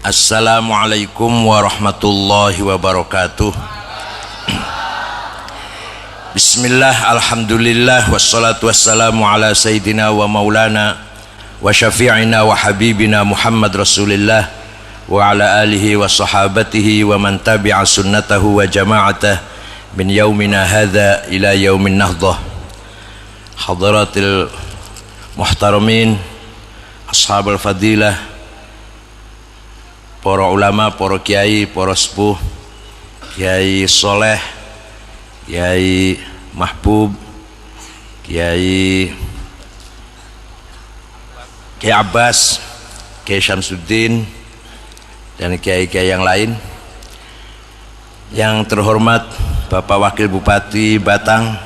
Assalamualaikum warahmatullahi wabarakatuh. Bismillah, alhamdulillah, wassalatu wassalamu ala sayyidina wa maulana wa syafi'ina wa habibina Muhammad Rasulillah wa ala alihi wa sahabatihi wa man tabi'a sunnatahu wa jama'atah min yaumina hadha ila yaumin nahdah. Hadaratil muhtaramin, ashabul fadilah, para ulama, para kiai, para sepuh, Kiai Soleh, Kiai Mahbub, Kiai Abbas, Kiai Syamsuddin, dan kiai-kiai yang lain. Yang terhormat Bapak Wakil Bupati Batang,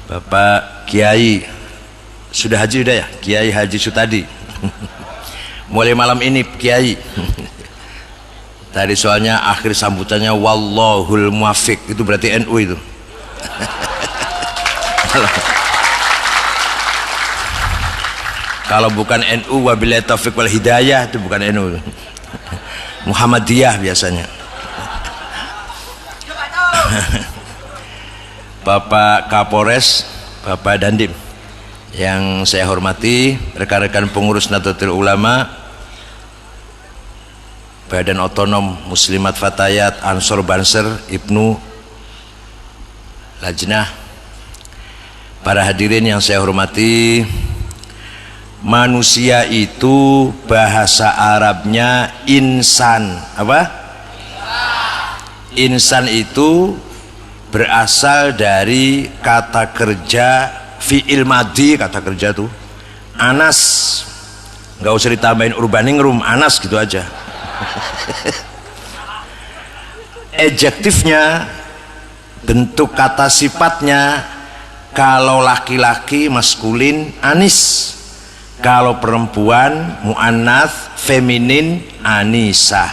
Bapak Kiai, sudah haji udah ya? Kiai Haji Sutadi. Mulai malam ini Kiai. Tadi soalnya akhir sambutannya wallahul muwaffiq, itu berarti NU itu. Kalau bukan NU wabillahi taufiq wal hidayah, itu bukan NU. Muhammadiyah biasanya. Bapak Kapolres, Bapak Dandim yang saya hormati, rekan-rekan pengurus Nahdlatul Ulama, Badan Otonom Muslimat Fatayat Ansor Banser Ibnu Lajnah, para hadirin yang saya hormati. Manusia itu bahasa Arabnya insan. Apa? Insan itu berasal dari kata kerja fi'il madhi, kata kerja tuh anas, nggak usah ditambahin urbaningrum, anas gitu aja. Adjektifnya, bentuk kata sifatnya, kalau laki-laki maskulin anis, kalau perempuan muannats feminin anisah.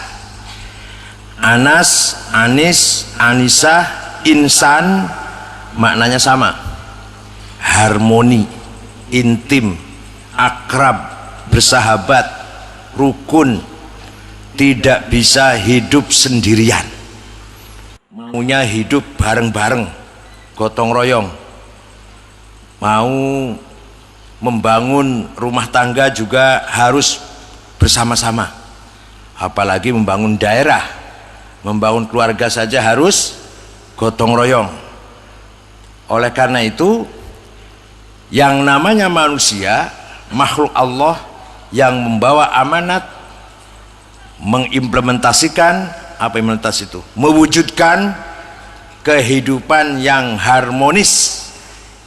Anas, anis, anisah, insan maknanya sama, harmoni, intim, akrab, bersahabat, rukun, tidak bisa hidup sendirian, maunya hidup bareng-bareng, gotong royong. Mau membangun rumah tangga juga harus bersama-sama, apalagi membangun daerah, membangun keluarga saja harus gotong royong. Oleh karena itu, yang namanya manusia, makhluk Allah yang membawa amanat, mengimplementasikan apa implementasi itu, mewujudkan kehidupan yang harmonis,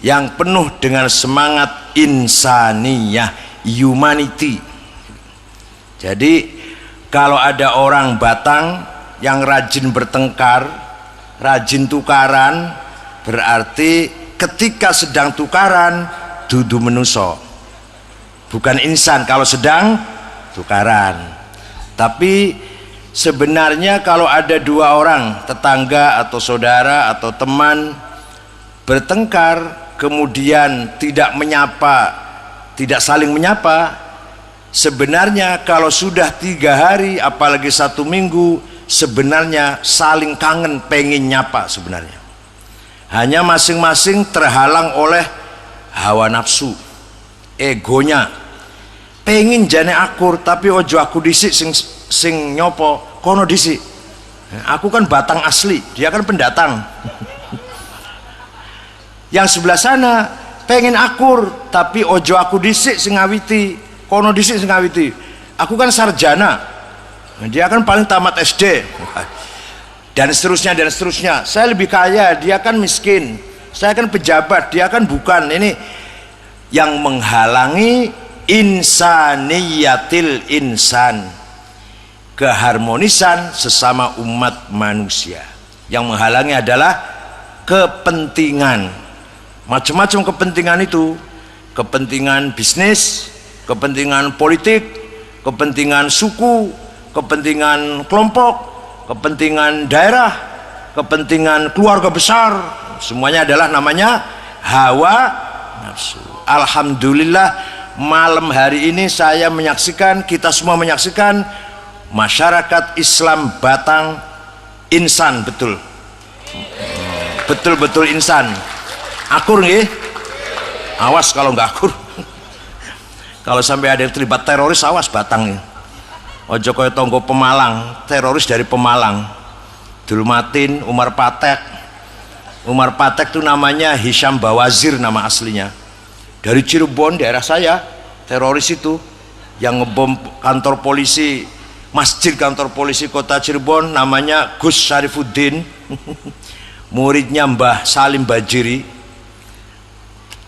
yang penuh dengan semangat insaniyah, humanity. Jadi kalau ada orang Batang yang rajin bertengkar, rajin tukaran, berarti ketika sedang tukaran dudu menuso, bukan insan kalau sedang tukaran. Tapi sebenarnya kalau ada dua orang tetangga atau saudara atau teman bertengkar, kemudian tidak menyapa, tidak saling menyapa, sebenarnya kalau sudah 3 hari apalagi 1 minggu, sebenarnya saling kangen, pengen nyapa sebenarnya. Hanya masing-masing terhalang oleh hawa nafsu, egonya. Pengen jane akur, tapi ojo aku disik sing nyopo kono disik. Aku kan Batang asli, dia kan pendatang. Yang sebelah sana pengen akur, tapi ojo aku disik sing ngawiti, kono disik sing ngawiti. Aku kan sarjana, dia kan paling tamat SD, dan seterusnya dan seterusnya. Saya lebih kaya, dia kan miskin. Saya kan pejabat, dia kan bukan. Ini yang menghalangi insaniyatil insan, keharmonisan sesama umat manusia. Yang menghalangi adalah kepentingan, macam-macam kepentingan itu, kepentingan bisnis, kepentingan politik, kepentingan suku, kepentingan kelompok, kepentingan daerah, kepentingan keluarga besar, semuanya adalah namanya hawa nafsu. Alhamdulillah malam hari ini saya menyaksikan, kita semua menyaksikan Masyarakat Islam Batang insan betul. Betul-betul insan. Akur nggih? Awas kalau nggak akur. Kalau sampai ada yang terlibat teroris, awas Batang nih. Ojo kaya tonggo Pemalang, teroris dari Pemalang. Dulmatin, Umar Patek. Umar Patek itu namanya Hisham Bawazir nama aslinya. Dari Cirebon, daerah saya, teroris itu yang ngebom kantor polisi, masjid kantor polisi kota Cirebon, namanya Gus Syarifuddin. Muridnya Mbah Salim Bajiri.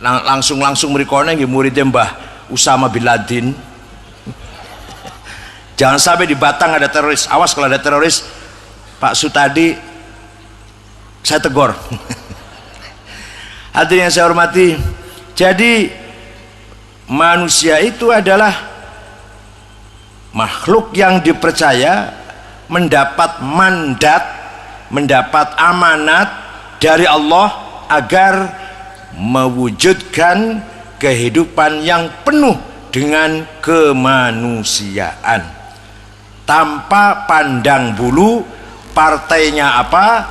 Langsung merikone nggih muridnya Mbah Usama bin Laden. Jangan sampai di Batang ada teroris. Awas kalau ada teroris, Pak Sutadi saya tegur. Hadirin yang saya hormati, jadi manusia itu adalah makhluk yang dipercaya mendapat mandat, mendapat amanat dari Allah agar mewujudkan kehidupan yang penuh dengan kemanusiaan tanpa pandang bulu partainya apa,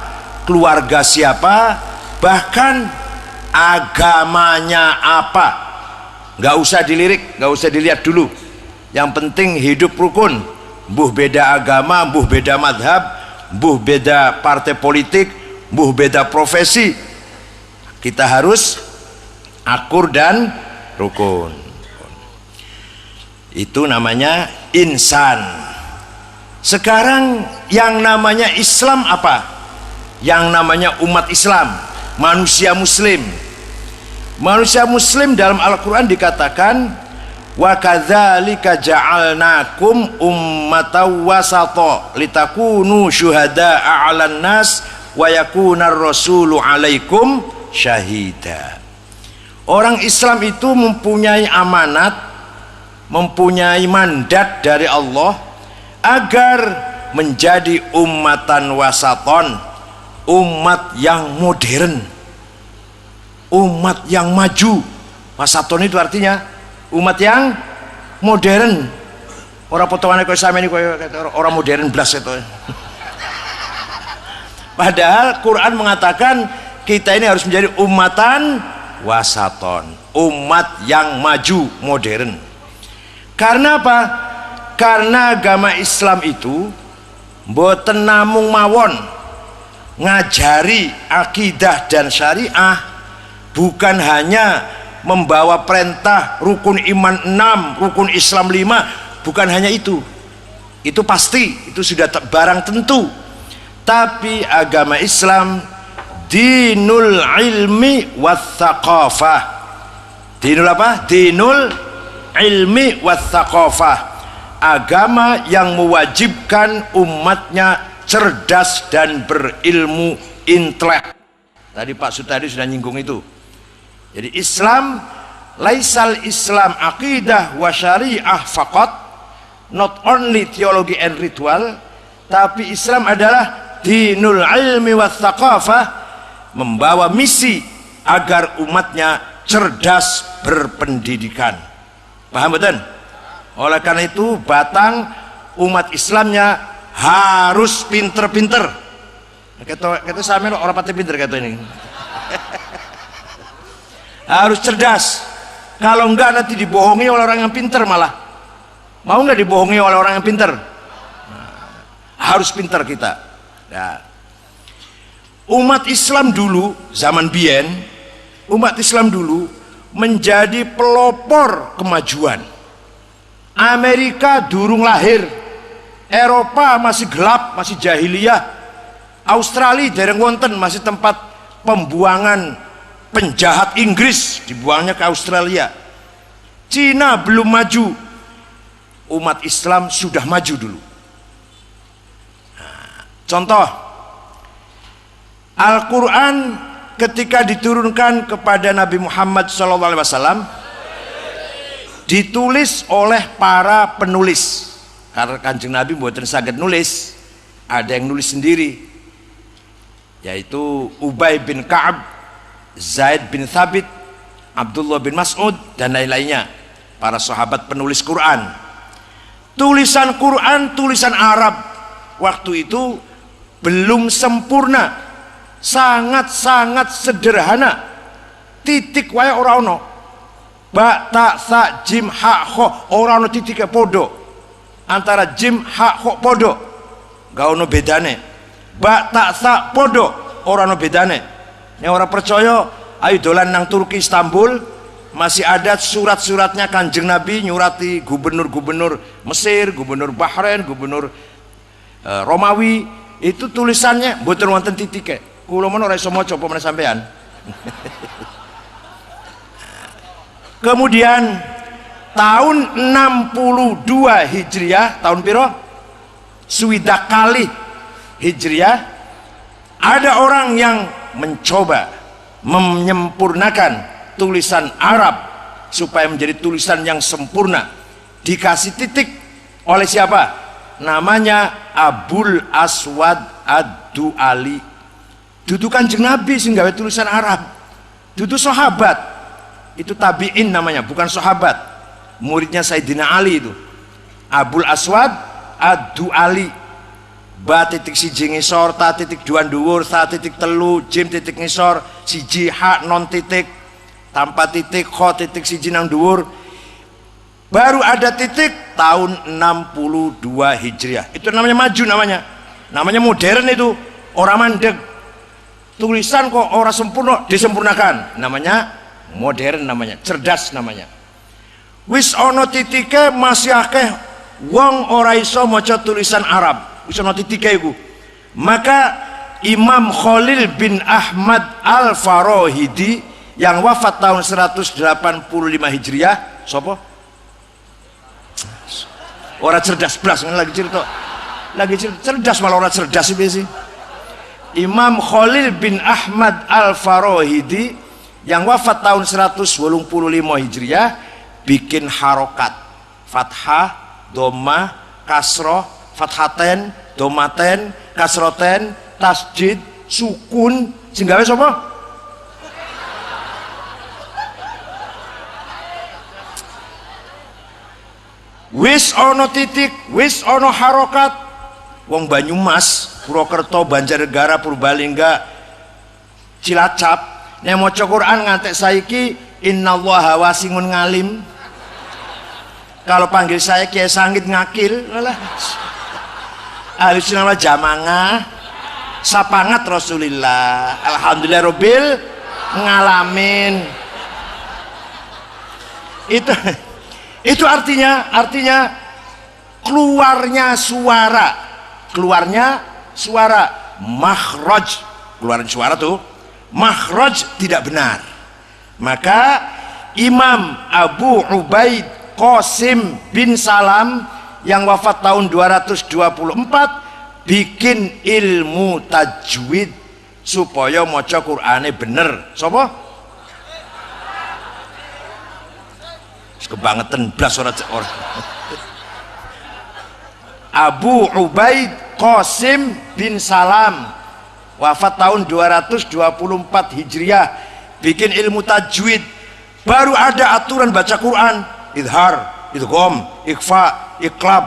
keluarga siapa, bahkan agamanya apa. Nggak usah dilirik, nggak usah dilihat dulu. Yang penting hidup rukun. Mbuh beda agama, mbuh beda madhab, mbuh beda partai politik, mbuh beda profesi, kita harus akur dan rukun. Itu namanya insan. Sekarang yang namanya Islam apa? Yang namanya umat Islam, manusia muslim. Manusia muslim dalam Al-Quran dikatakan wa kadzalika ja'alnakum ummatan wasata litakunu syuhada'a 'alan nas wa yakunar rasulu 'alaikum syahida. Orang Islam itu mempunyai amanat, mempunyai mandat dari Allah agar menjadi ummatan wasaton, umat yang modern, umat yang maju. Wasaton itu artinya umat yang modern. Orang potongannya kaya sama ini kaya orang modern blas itu. Padahal Quran mengatakan kita ini harus menjadi umatan wasaton, umat yang maju modern. Karena apa? Karena agama Islam itu mboten namung mawon ngajari akidah dan syariah, bukan hanya membawa perintah rukun iman 6, rukun Islam 5, bukan hanya itu. Itu pasti, itu sudah barang tentu. Tapi agama Islam dinul ilmi wathaqafah. Dinul apa? Dinul ilmi wathaqafah. Agama yang mewajibkan umatnya cerdas dan berilmu, intelek. Tadi Pak Sutadi sudah nyinggung itu. Jadi Islam, laisal Islam aqidah wa syariah faqat, not only theology and ritual, tapi Islam adalah dinul ilmi wa thaqafah, membawa misi agar umatnya cerdas berpendidikan. Paham betul? Oleh karena itu Batang umat Islamnya harus pinter-pinter. Kata sama orang pati pinter kata ini. Harus cerdas. Kalau enggak nanti dibohongi oleh orang yang pinter malah. Mau enggak dibohongi oleh orang yang pinter? Harus pinter kita. Nah, umat Islam dulu zaman biyen, umat Islam dulu menjadi pelopor kemajuan. Amerika durung lahir, Eropa masih gelap, masih jahiliyah, Australia dereng wonten, masih tempat pembuangan penjahat Inggris, dibuangnya ke Australia. Cina belum maju, umat Islam sudah maju dulu. Nah, contoh Al-Quran ketika diturunkan kepada Nabi Muhammad SAW ditulis oleh para penulis, karena Kanjeng Nabi mboten saged nulis, ada yang nulis sendiri, yaitu Ubay bin Ka'ab, Zaid bin Thabit, Abdullah bin Mas'ud, dan lain-lainnya, para sahabat penulis Quran. Tulisan Quran, tulisan Arab waktu itu belum sempurna, sangat-sangat sederhana. Titik wae ora ono. Ba, ta, sa, jim, ha, kho, ora ono titike podo. Antara jim, ha, kho podo. Gak ono bedane. Ba, ta, sa, podo, ora ono bedane. Nek ora percaya, ayo dolan nang Turki Istanbul, masih ada surat-suratnya Kanjeng Nabi nyurati gubernur-gubernur Mesir, gubernur Bahrain, gubernur Romawi, itu tulisannya mboten wonten titike. Kula men ora iso maca apa meneh sampean. Kemudian tahun 62 Hijriah, tahun piro? Swidak kali Hijriah, ada orang yang mencoba menyempurnakan tulisan Arab supaya menjadi tulisan yang sempurna. Dikasih titik oleh siapa? Namanya Abul Aswad Ad-Du'ali. Dudu Kanjeng Nabi sing gawe tulisan Arab. Dudu sahabat. Itu tabi'in namanya, bukan sahabat. Muridnya Sayyidina Ali itu. Abul Aswad Ad-Du'ali. Ba titik siji ngisor, ta titik dua dhuwur, ta titik telu, jim titik ngisor, siji ha non titik, tanpa titik, kho titik siji nang dhuwur. Baru ada titik tahun 62 Hijriah. Itu namanya maju namanya. Namanya modern itu. Orang mandek. Tulisan kok orang sempurna disempurnakan. Namanya modern namanya, cerdas namanya. Wis ono titike masih akeh wong ora iso maca tulisan Arab. Wis ono titike iku. Maka Imam Khalil bin Ahmad Al-Farahidi yang wafat tahun 185 Hijriah, sapa? Orang cerdas blas lagi cerita. Lagi cerita cerdas malah orang cerdas sih. Imam Khalil bin Ahmad Al-Farahidi yang wafat tahun 185 Hijriah bikin harokat fathah, doma, kasroh, fathaten, domaten, kasroten, tasjid, sukun, sing gawe sapa? Wis ono titik, wis ono harokat. Wong Banyumas, Purwokerto, Banjarnegara, Purbalingga, Cilacap, nek maca Quran ngantek saiki innallaha wasimun ngalim. Kalau panggil saya Kiai Sangit ngakil, alah. Ahli sunnah wal jamaah sapangat Rasulillah. Alhamdulillah Rabbil ngalamin. Itu artinya keluarnya suara makhraj, keluaran suara tuh makhraj tidak benar. Maka Imam Abu Ubaid Qasim bin Salam yang wafat tahun 224 bikin ilmu tajwid supaya maca Qur'ane bener. Sapa? Kebangetan blas orang. Abu Ubaid Qasim bin Salam wafat tahun 224 Hijriah bikin ilmu tajwid. Baru ada aturan baca Quran, idhar, idgham, ikhfa, iqlab,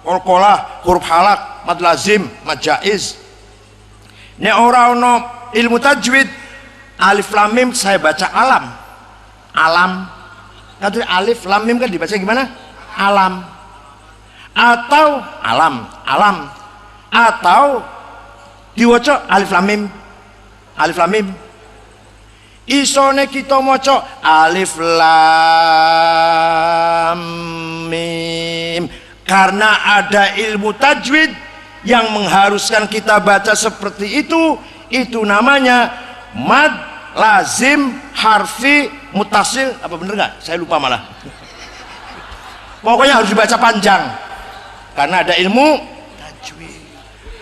qalqalah, huruf halak, mad lazim, mad jaiz. Nek ora ono ilmu tajwid, alif lam mim saya baca alam. Alam. Nanti alif lam mim kan dibaca gimana? Alam. Atau alam, atau diwaca alif lam mim. Alif lam mim. Isone kita maca alif lam mim karena ada ilmu tajwid yang mengharuskan kita baca seperti itu namanya mad lazim harfi mutasil. Apa bener nggak? Saya lupa malah. Pokoknya harus dibaca panjang karena ada ilmu tajwid,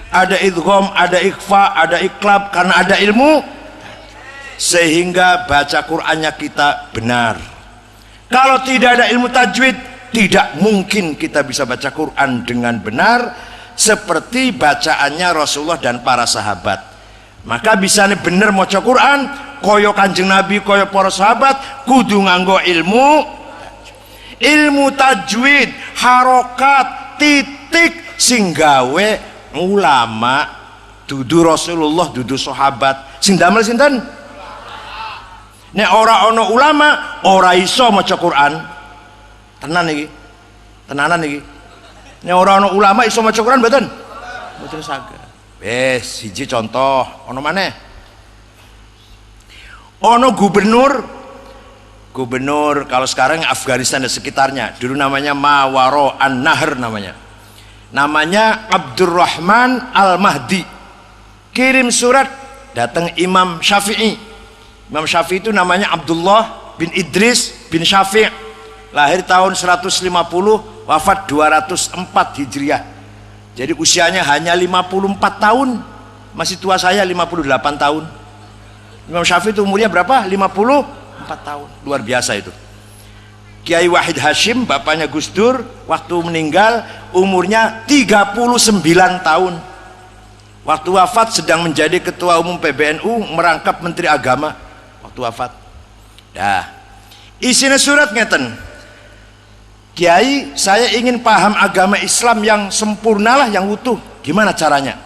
ada idgham, ada ikhfa, ada iqlab karena ada ilmu, sehingga baca Qur'annya kita benar. Kalau tidak ada ilmu tajwid, tidak mungkin kita bisa baca Qur'an dengan benar seperti bacaannya Rasulullah dan para sahabat. Maka bisa bener maca Quran koyo Kanjeng Nabi, koyo para sahabat, kudu nganggo ilmu tajwid, harokat titik sing gawe ulama dudu Rasulullah dudu sahabat sing damel sinten. Nek ora ana ulama ora iso maca Quran. Tenan iki. Tenanan iki. Nek ora ana ulama iso maca Quran mboten? Mboten saged. Wes siji contoh, ana maneh. Ana gubernur kalau sekarang Afghanistan dan sekitarnya, dulu namanya Mawaro An-Nahr namanya Abdurrahman Al-Mahdi. Kirim surat datang Imam Syafi'i. Imam Syafi'i itu namanya Abdullah bin Idris bin Syafi', lahir tahun 150, wafat 204 Hijriah. Jadi usianya hanya 54 tahun, masih tua saya 58 tahun. Imam Syafi'i itu umurnya berapa? 54 tahun, luar biasa itu. Kiai Wahid Hashim, bapaknya Gus Dur, waktu meninggal umurnya 39 tahun. Waktu wafat sedang menjadi ketua umum PBNU, merangkap menteri agama waktu wafat. Dah, isinya surat ngeten. Kiai, saya ingin paham agama Islam yang sempurna lah, yang utuh. Gimana caranya?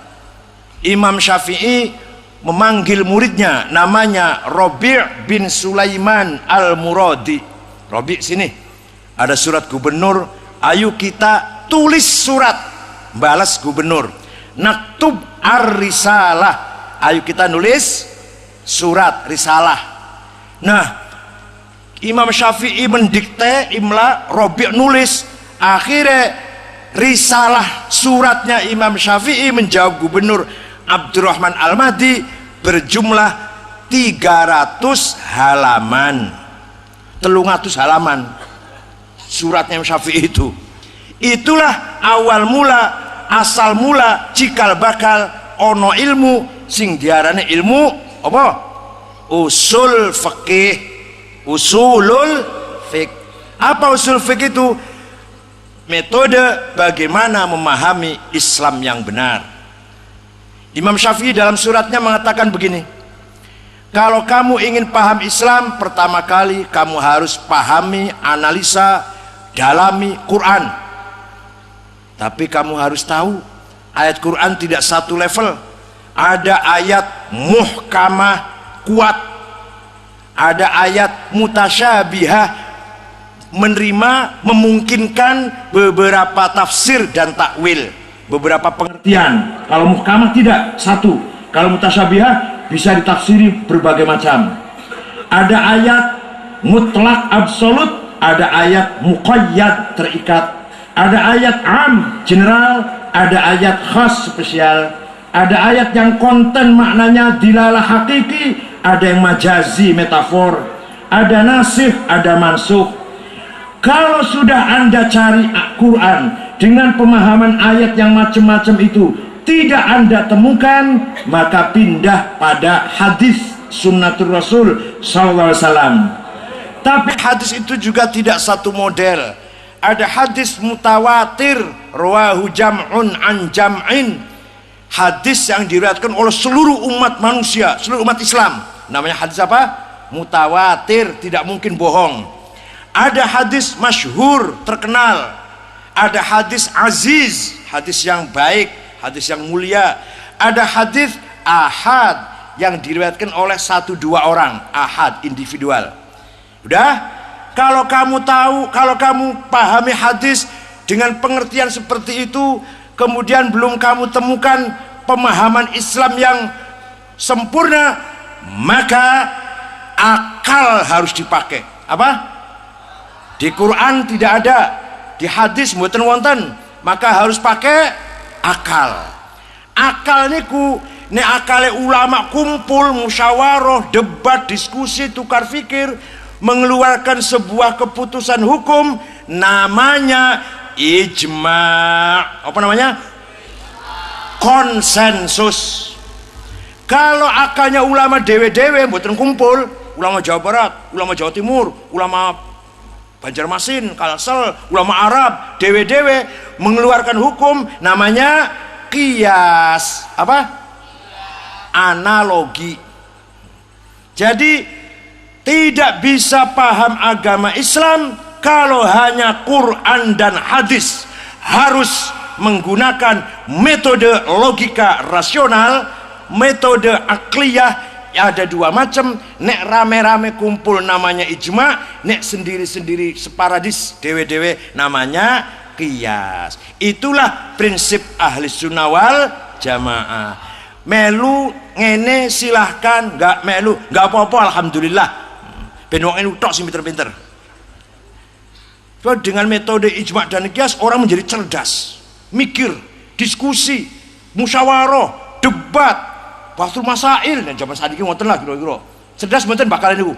Imam Syafi'i memanggil muridnya, namanya Rabi' bin Sulaiman Al-Muradi. Rabi' sini, ada surat gubernur, ayo kita tulis surat balas gubernur. Naktub ar-risalah, ayo kita nulis surat risalah. Nah, Imam Syafi'i mendikte imla, Rabi' nulis. Akhirnya risalah suratnya Imam Syafi'i menjawab gubernur Abdurrahman Al-Mahdi berjumlah 300 halaman. 300 halaman suratnya Imam Syafi'i itu. Itulah awal mula, asal mula, cikal bakal ono ilmu sing diarani ilmu apa? Usul fikih. Usulul fiqh. Apa usul fiqh itu? Metode bagaimana memahami Islam yang benar. Imam Syafi'i dalam suratnya mengatakan begini, kalau kamu ingin paham Islam, pertama kali kamu harus pahami, analisa, dalami Quran. Tapi kamu harus tahu, ayat Quran tidak satu level. Ada ayat muhkamah kuat, ada ayat mutasyabihah, menerima, memungkinkan beberapa tafsir dan takwil, beberapa pengertian. Kalau muhkamah tidak satu, kalau mutasyabihah bisa ditafsiri berbagai macam. Ada ayat mutlak absolut, ada ayat muqayyad terikat, ada ayat am general, ada ayat khas spesial, ada ayat yang konten maknanya dilalah hakiki, ada yang majazi metafor, ada nasih, ada mansukh. Kalau sudah Anda cari Quran dengan pemahaman ayat yang macam-macam itu tidak Anda temukan, maka pindah pada hadis sunnatul Rasul SAW. Tapi hadis itu juga tidak satu model. Ada hadis mutawatir, rawahu jam'un an jam'in, hadis yang diriwayatkan oleh seluruh umat manusia, seluruh umat Islam. Namanya hadis apa? Mutawatir, tidak mungkin bohong. Ada hadis masyhur, terkenal. Ada hadis aziz, hadis yang baik, hadis yang mulia. Ada hadis ahad yang diriwayatkan oleh 1-2 orang, ahad, individual. Udah, kalau kamu tahu, kalau kamu pahami hadis dengan pengertian seperti itu, kemudian belum kamu temukan pemahaman Islam yang sempurna, maka akal harus dipakai. Apa? Di Quran tidak ada, di hadis mboten wonten, maka harus pakai akal. Akal niku nek akale ulama kumpul, musyawarah, debat, diskusi, tukar fikir, mengeluarkan sebuah keputusan hukum, namanya ijma'. Apa namanya? Konsensus. Kalau akalnya ulama dewe-dewe mboten kumpul, ulama Jawa Barat, ulama Jawa Timur, ulama Banjarmasin, Kalsel, ulama Arab, dewe-dewe mengeluarkan hukum, namanya qiyas. Apa? Analogi. Jadi tidak bisa paham agama Islam Kalau hanya Quran dan hadis harus menggunakan metode logika rasional, metode akliyah. Ada dua macam, nek rame-rame kumpul namanya ijma, nek sendiri-sendiri separadis dewe-dewe namanya qiyas. Itulah prinsip ahli sunnah wal jamaah. Melu ngene silahkan, nggak melu nggak apa-apa, alhamdulillah. Ben wong enu tok sing pinter-pinter. Dengan metode ijma dan qiyas orang menjadi cerdas, mikir, diskusi, musyawarah, debat, bahasul masail. Dan zaman saat ini ngoten lah kira-kira. Cerdas mboten bakal niku.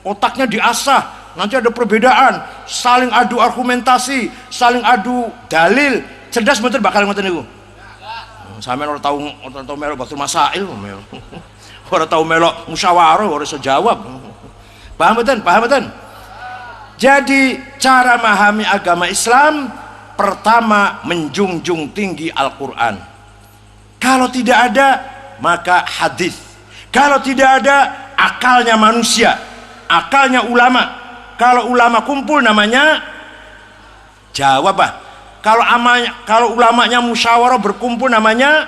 Otaknya diasah, nanti ada perbedaan, saling adu argumentasi, saling adu dalil. Cerdas mboten bakal ngoten niku. Sampeyan ora tau melok bahasul masail, ora tau melok musyawarah, ora iso jawab. Paham mboten? Paham mboten? Jadi cara memahami agama Islam pertama menjunjung tinggi Al-Quran. Kalau tidak ada maka hadis. Kalau tidak ada akalnya manusia, akalnya ulama. Kalau ulama kumpul namanya jawab bah. Kalau ulamanya musyawarah berkumpul namanya,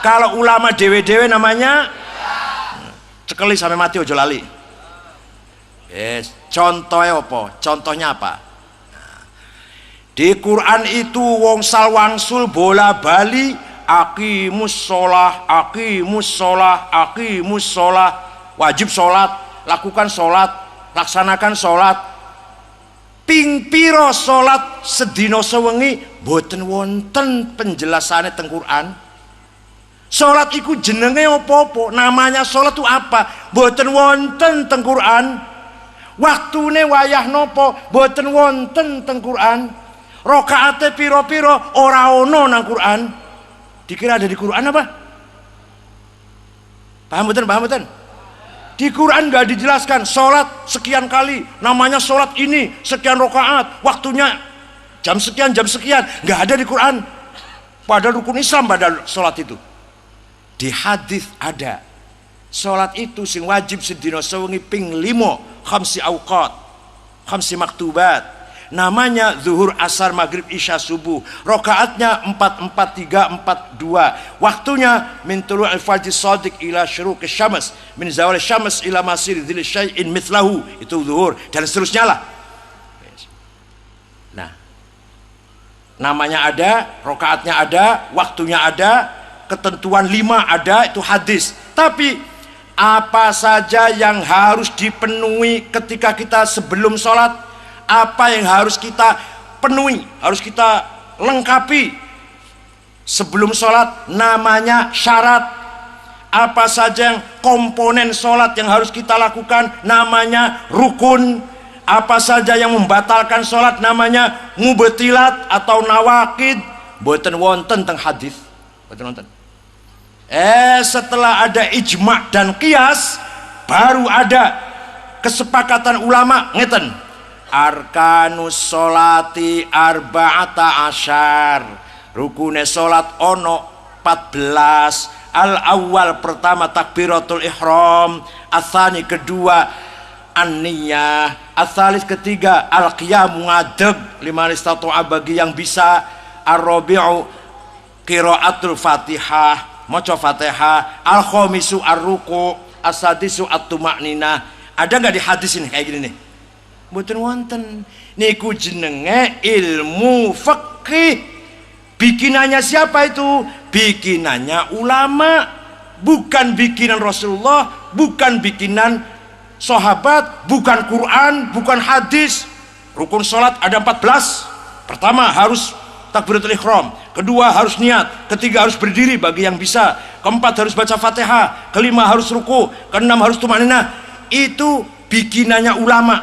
kalau ulama dewe-dewe namanya cekeli sampai mati ojo lali. Yes. Contohnya apa? Contohnya apa? Di Quran itu wong salwangsul bola bali aqimus sholah, aqimus sholah, aqimus sholah. Wajib sholat, lakukan sholat, laksanakan sholat. Ping piro sholat sedino sewengi boten wonten penjelasannya teng Quran. Sholat iku jenenge apa-apa, namanya sholat itu apa? Boten wonten teng Quran. Waktune wayah nopo boten wonten teng Quran. Rakaate piro-piro ora ono nang Quran. Dikira ada di Quran apa? Paham mboten? Paham mboten? Di Quran enggak dijelaskan salat sekian kali, namanya salat ini sekian rakaat, waktunya jam sekian, enggak ada di Quran. Padahal rukun Islam pada salat itu. Di hadis ada. Salat itu sing wajib sedina sewengi ping 5 khamsi awqat, khamsi maktubat. Namanya zuhur, asar, maghrib, isya, subuh. Rakaatnya 4, 4, 3, 4, 2. Waktunya min tulu'il fajr shadiq ila syuruqi syams, min zawal syams ila masir dzil syai'in mithlahu. Itu zuhur dan seterusnya lah. Nah, namanya ada, rakaatnya ada, waktunya ada, ketentuan 5 ada, itu hadis. Tapi apa saja yang harus dipenuhi ketika kita sebelum sholat, apa yang harus kita penuhi, harus kita lengkapi sebelum sholat, namanya syarat. Apa saja yang komponen sholat yang harus kita lakukan, namanya rukun. Apa saja yang membatalkan sholat, namanya mubtilat atau nawakid. Boten wonten teng hadis, boten wonten. Setelah ada ijma dan qiyas, baru ada kesepakatan ulama ngeten. Arkanus sholati arba'ata asyar. Rukune sholat ono 14. Al awal pertama takbiratul ihram, atsani kedua an-niyah, atsalis ketiga al-qiyam ngadeg liman istata'a bagi yang bisa, ar-rabi'u qiraatul fatihah, maca Fatihah, al-khamisu ar-ruku, as-sadisu at-tuma'ninah. Ada nggak di hadis ini kayak gini nih? Mboten wonten. Niku jenenge ilmu fikih. Bikinannya siapa itu? Bikinannya ulama, bukan bikinan Rasulullah, bukan bikinan sahabat, bukan Quran, bukan hadis. Rukun salat ada 14. Pertama harus takbiratul ihram, kedua harus niat, ketiga harus berdiri bagi yang bisa, keempat harus baca Fatihah, kelima harus ruku, keenam harus tumanina. Itu bikinannya ulama,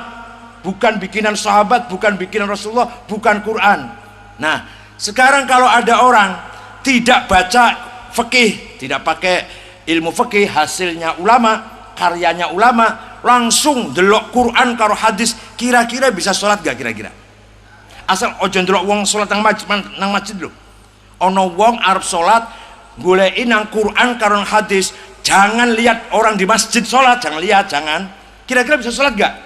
bukan bikinan sahabat, bukan bikinan Rasulullah, bukan Quran. Nah, sekarang kalau ada orang tidak baca fikih, tidak pakai ilmu fikih, hasilnya ulama, karyanya ulama, langsung delok Quran karo hadis, kira-kira bisa sholat gak kira-kira? Asal ojo ndelok wong salat nang masjid lho. Ana wong arep salat goleki nang Quran karo hadis. Jangan lihat orang di masjid salat, jangan lihat, jangan. Kira-kira bisa salat enggak?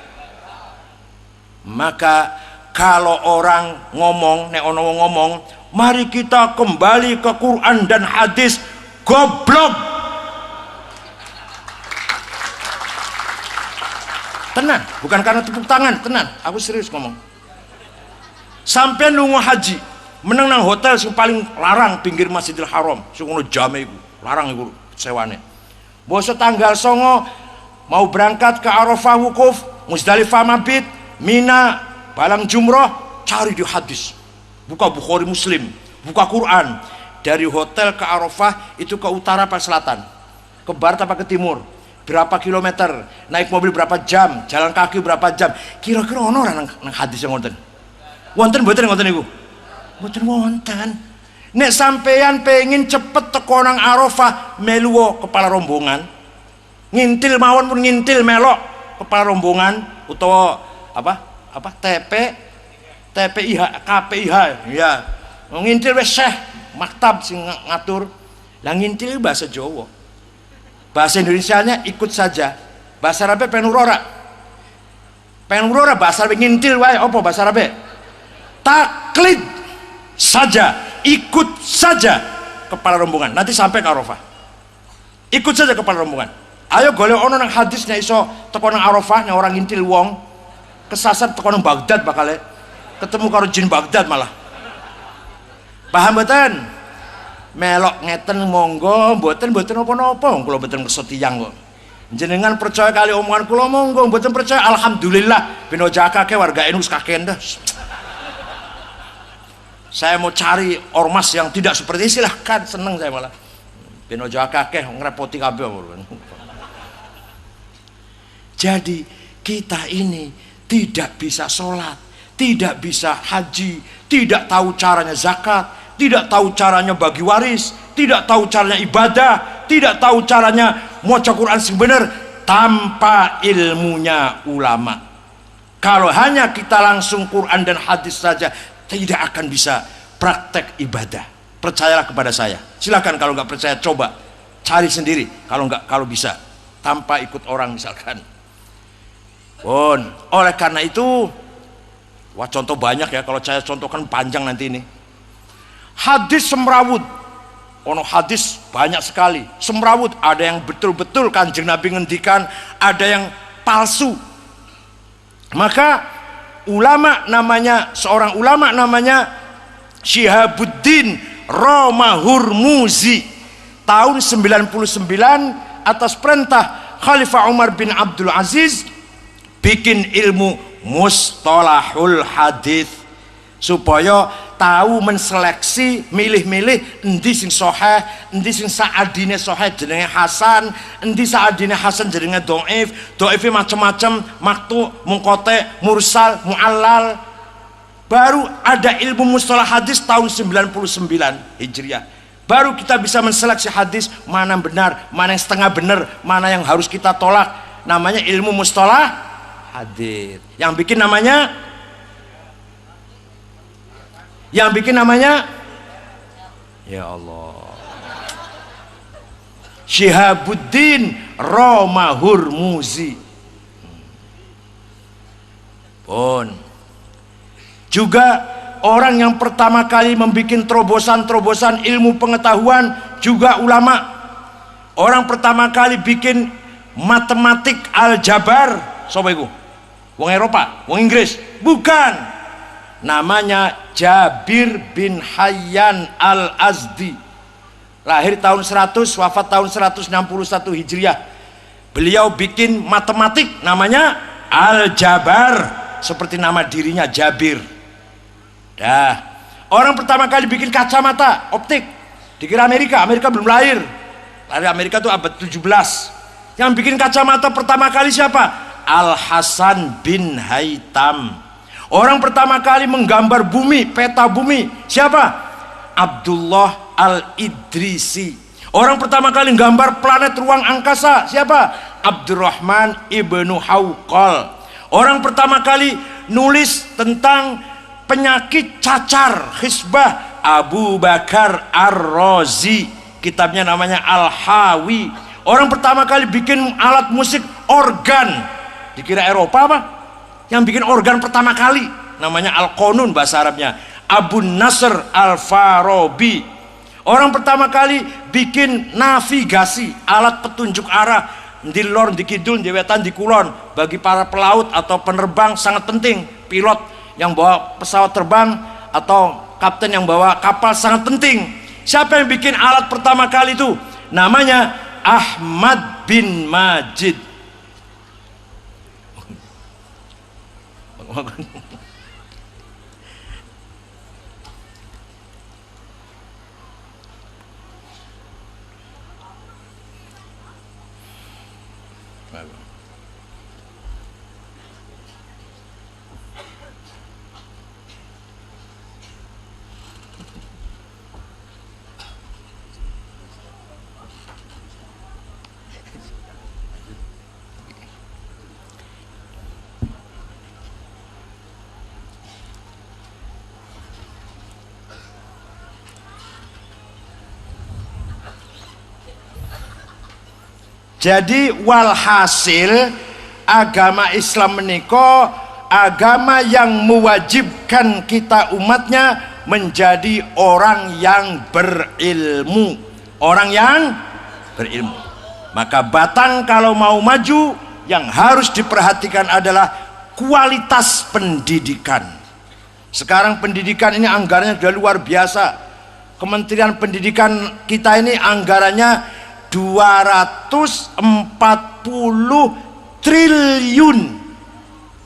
Maka kalau orang ngomong, nek ono wong ngomong, mari kita kembali ke Quran dan hadis, goblok. Tenan, bukan karena tepuk tangan, tenan. Aku serius ngomong. Sampai nunggu haji, meneng nang hotel sing paling larang pinggir Masjidil Haram, sing ono jame iku, larang iku sewane. Bosok tanggal 9 mau berangkat ke Arafah wukuf, Muzdalifah mabit, Mina balang jumroh, cari di hadis. Buka Bukhari Muslim, buka Quran. Dari hotel ke Arafah itu ke utara apa selatan? Ke barat apa ke timur? Berapa kilometer? Naik mobil berapa jam? Jalan kaki berapa jam? Kira-kira ono ora nang hadis yang wonten? Wonten mboten ngoten niku? Mboten wonten. Nek sampeyan pengen cepet teko nang Arafah, melu kepala rombongan. Ngintil mawon pun ngintil melok kepala rombongan utawa apa TPIH KPIH ya. Ngintil wis Syekh maktab sing ngatur. Lah ngintil bahasa Jawa. Bahasa Indonesianya ikut saja. Bahasa Arab pengen ora. Pengen ora bahasa Arab ngintil wae apa bahasa Arab? Taklid saja, ikut saja kepala rombongan. Nanti sampai ke Arafah. Ikut saja kepala rombongan. Ayo golek ono nang hadisnya iso teko nang Arafah nang orang ngintil wong. Kesasar teko nang Baghdad bakal ketemu karo jin Baghdad malah. Paham mboten? Melok ngeten monggo, mboten apa-apa, kula mboten kersa tiyang kok. Jenengan percaya kali omongan kula monggo, mboten percaya alhamdulillah ben aja akeh warga NU kakean dah. Saya mau cari ormas yang tidak seperti ini, silahkan, seneng saya malah. Ben aja akeh ngrepoti kabeh. Jadi kita ini tidak bisa sholat, tidak bisa haji, tidak tahu caranya zakat, tidak tahu caranya bagi waris, tidak tahu caranya ibadah, tidak tahu caranya maca Quran sing bener tanpa ilmunya ulama. Kalau hanya kita langsung Quran dan hadis saja, tidak akan bisa praktek ibadah. Percayalah kepada saya. Silakan kalau nggak percaya coba cari sendiri. Kalau bisa tanpa ikut orang misalkan. Oleh karena itu, wah contoh banyak ya, kalau saya contohkan panjang nanti ini. Hadis semrawut, hadis banyak sekali semrawut. Ada yang betul-betul Kanjeng Nabi ngendikan, ada yang palsu. Maka seorang ulama namanya Syihabuddin Romahurmuzi tahun 99 atas perintah Khalifah Umar bin Abdul Aziz bikin ilmu mustalahul hadis supaya tahu menseleksi, milih-milih endi sing sahih, endi sing saadine sahih jenenge hasan, endi saadine hasan jenenge dhaif, dhaife macam-macam, maktu, munqati, mursal, muallal. Baru ada ilmu mustalah hadis tahun 99 Hijriah. Baru kita bisa menseleksi hadis mana benar, mana yang setengah benar, mana yang harus kita tolak. Namanya ilmu mustalah hadis. Yang bikin namanya ya Allah, Syihabuddin Romahurmuzi. Juga orang yang pertama kali membuat terobosan-terobosan ilmu pengetahuan juga ulama. Orang pertama kali bikin matematik aljabar, sapa iku? Wong Eropa, wong Inggris? Bukan. Namanya Jabir bin Hayyan al-Azdi. Lahir tahun 100, wafat tahun 161 Hijriah. Beliau bikin matematik namanya aljabar, seperti nama dirinya Jabir. Orang pertama kali bikin kacamata optik dikira Amerika belum lahir. Lahir Amerika itu abad 17. Yang bikin kacamata pertama kali siapa? Al-Hasan bin Haytham. Orang pertama kali menggambar bumi, peta bumi, siapa? Abdullah Al-Idrisi. Orang pertama kali menggambar planet ruang angkasa, siapa? Abdurrahman ibnu Hawqal. Orang pertama kali nulis tentang penyakit cacar hisbah, Abu Bakar Ar-Razi. Kitabnya namanya Al-Hawi. Orang pertama kali bikin alat musik organ, dikira Eropa apa? yang bikin organ pertama kali, namanya Al-Qanun bahasa Arabnya, Abu Nasr Al-Farabi. Orang pertama kali bikin navigasi, alat petunjuk arah di lor, di kidul, di wetan, di kulon. Bagi para pelaut atau penerbang sangat penting. Pilot yang bawa pesawat terbang atau kapten yang bawa kapal sangat penting. Siapa yang bikin alat pertama kali itu? Namanya Ahmad bin Majid. Jadi walhasil agama Islam menika agama yang mewajibkan kita umatnya menjadi orang yang berilmu, orang yang berilmu. Maka Batang kalau mau maju yang harus diperhatikan adalah kualitas pendidikan. Sekarang pendidikan ini anggarannya sudah luar biasa. Kementerian Pendidikan kita ini anggarannya 240 triliun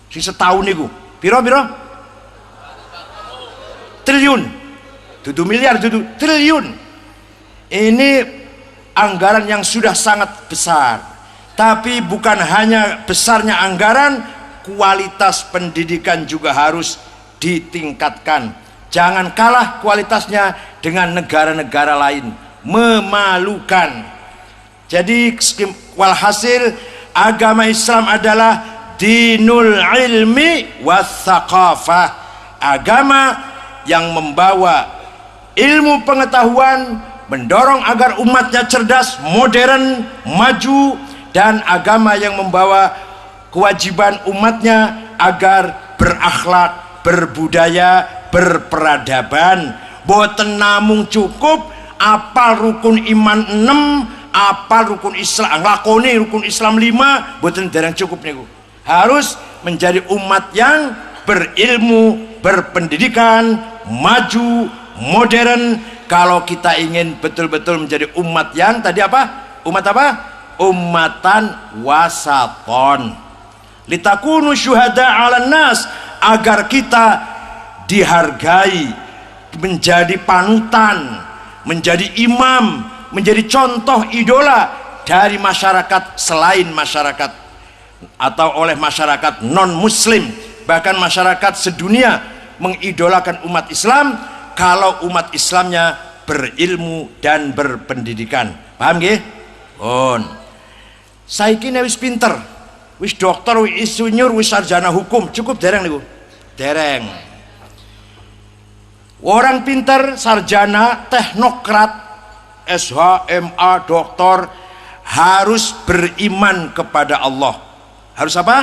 si setahun itu. Piro triliun, dudu miliar, dudu triliun. Ini anggaran yang sudah sangat besar. Tapi bukan hanya besarnya anggaran, kualitas pendidikan juga harus ditingkatkan. Jangan kalah kualitasnya dengan negara-negara lain. Memalukan. Jadi walhasil agama Islam adalah dinul ilmi wathaqafah, agama yang membawa ilmu pengetahuan, mendorong agar umatnya cerdas, modern, maju, dan agama yang membawa kewajiban umatnya agar berakhlak, berbudaya, berperadaban. Boten namung cukup apal rukun iman 6, apal rukun Islam, nglakoni rukun Islam 5, boten dereng cukup niku. Harus menjadi umat yang berilmu, berpendidikan, maju, modern. Kalau kita ingin betul-betul menjadi umat yang tadi apa? Umat apa? Ummatan wasaton. Litakunu syuhada 'alan nas, agar kita dihargai, menjadi panutan, menjadi imam, menjadi contoh idola dari masyarakat selain masyarakat atau oleh masyarakat non muslim, bahkan masyarakat sedunia mengidolakan umat Islam kalau umat Islamnya berilmu dan berpendidikan. Paham nggih? On. Saiki wis pinter, wis dokter, wis insinyur, wis sarjana hukum, cukup dereng niku? Dereng. Orang pinter, sarjana, teknokrat, SH, MA, doktor harus beriman kepada Allah. Harus apa?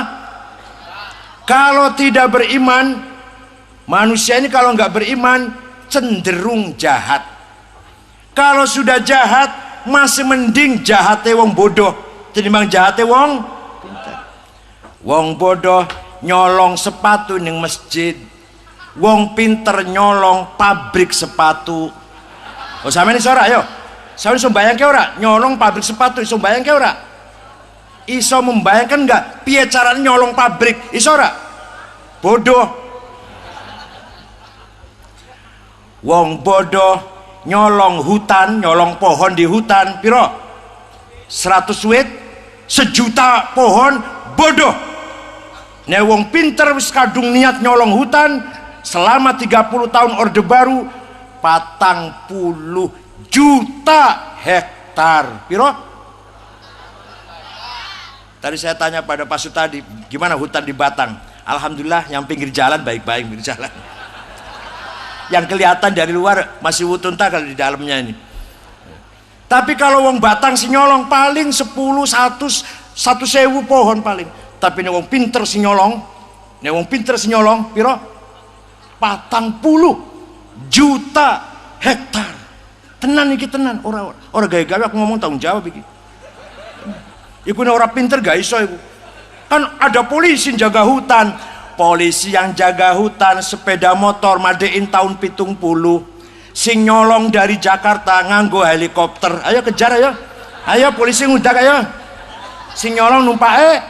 Kalau tidak beriman, manusia ini kalau nggak beriman cenderung jahat. Kalau sudah jahat masih mending jahate wong bodoh tinimbang jahate wong pinter. Wong bodoh nyolong sepatu ning masjid, wong pinter nyolong pabrik sepatu. Oh sampeyan iso ora yo? Sampeyan iso mbayangke ora nyolong pabrik sepatu, iso mbayangke ora? Iso membayangkan enggak piye carane nyolong pabrik? Iso ora? Bodoh. Wong bodoh nyolong hutan, nyolong pohon di hutan, piro? 100 wit, 1.000.000 pohon, bodoh. Nek wong pinter wis kadung niat nyolong hutan selama 30 tahun Orde Baru 40 juta hektar. Piro? Tadi saya tanya pada Pak Sutadi, gimana hutan di Batang? Alhamdulillah yang pinggir jalan baik-baik, pinggir jalan. Yang kelihatan dari luar masih utunta kalau di dalamnya ini. Tapi kalau wong Batang si nyolong paling 10, 100, 1.000 pohon paling. Tapi ini wong pinter si nyolong Nek wong pinter senyolong piro? 40 juta hektar. Tenan iki tenan, ora gawe-gawe aku ngomong tanggung jawab iki. Iku nek ora pinter gak iso iku. Kan ada polisi jaga hutan. Polisi yang jaga hutan sepeda motor madein tahun 70. Sing nyolong dari Jakarta nganggo helikopter. Ayo kejar ayo. Ayo polisi ngudak ayo. Sing nyolong numpake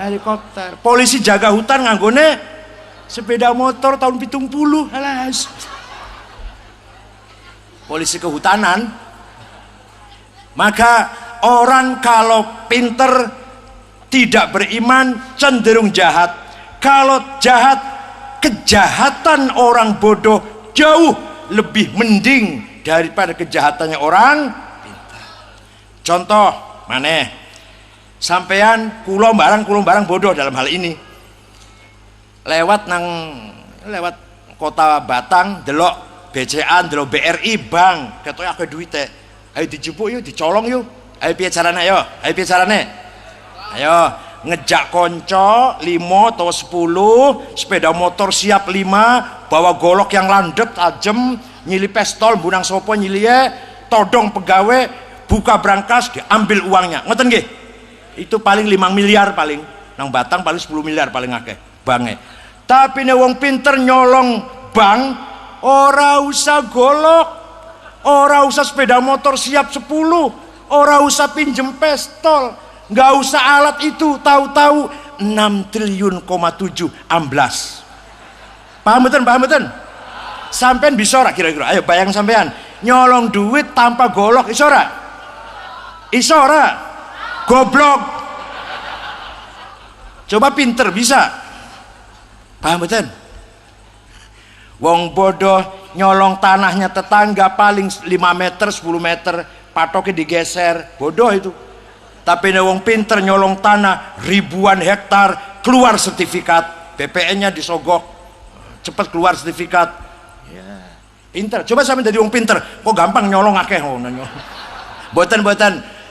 helikopter. Polisi jaga hutan nganggone sepeda motor tahun 70. Alas. Polisi kehutanan. Maka orang kalau pinter tidak beriman cenderung jahat. Kalau jahat, kejahatan orang bodoh jauh lebih mending daripada kejahatannya orang pintar. Contoh maneh, sampean kulo barang bodoh dalam hal ini. Lewat kota Batang, delok BCA, delok BRI bank, ketoke akeh duwite. Ayo dijupuk yuk, dicolong yuk. Ayo piye carane ayo? Ayo piye carane? Ayo ngejak konco 5 atau 10, sepeda motor siap 5, bawa golok yang landep tajem, nyili pistol bunang sopo nyiliye, todong pegawai, buka brankas, diambil uangnya. Ngoten nggih? Itu paling 5 miliar paling. Nang Batang paling 10 miliar paling akeh bange. Tapi nek wong pinter nyolong bank, ora usah golok, ora usah sepeda motor siap 10, ora usah pinjem pistol, nggak usah alat itu, tahu-tahu 6 triliun, 7 amblas. Paham betul? Sampean bisa ora kira-kira? Ayo bayang sampean nyolong duit tanpa golok iso ora? Iso ora? Goblok. Coba pinter bisa. Paham betul? Wong bodoh nyolong tanahnya tetangga paling 5 meter 10 meter, patoknya digeser, bodoh itu. Tapi nek wong pinter nyolong tanah ribuan hektar, keluar sertifikat, BPN-nya disogok, cepat keluar sertifikat. Ya, pinter. Coba sampean jadi wong pinter, kok gampang nyolong akeh ngono. Boten.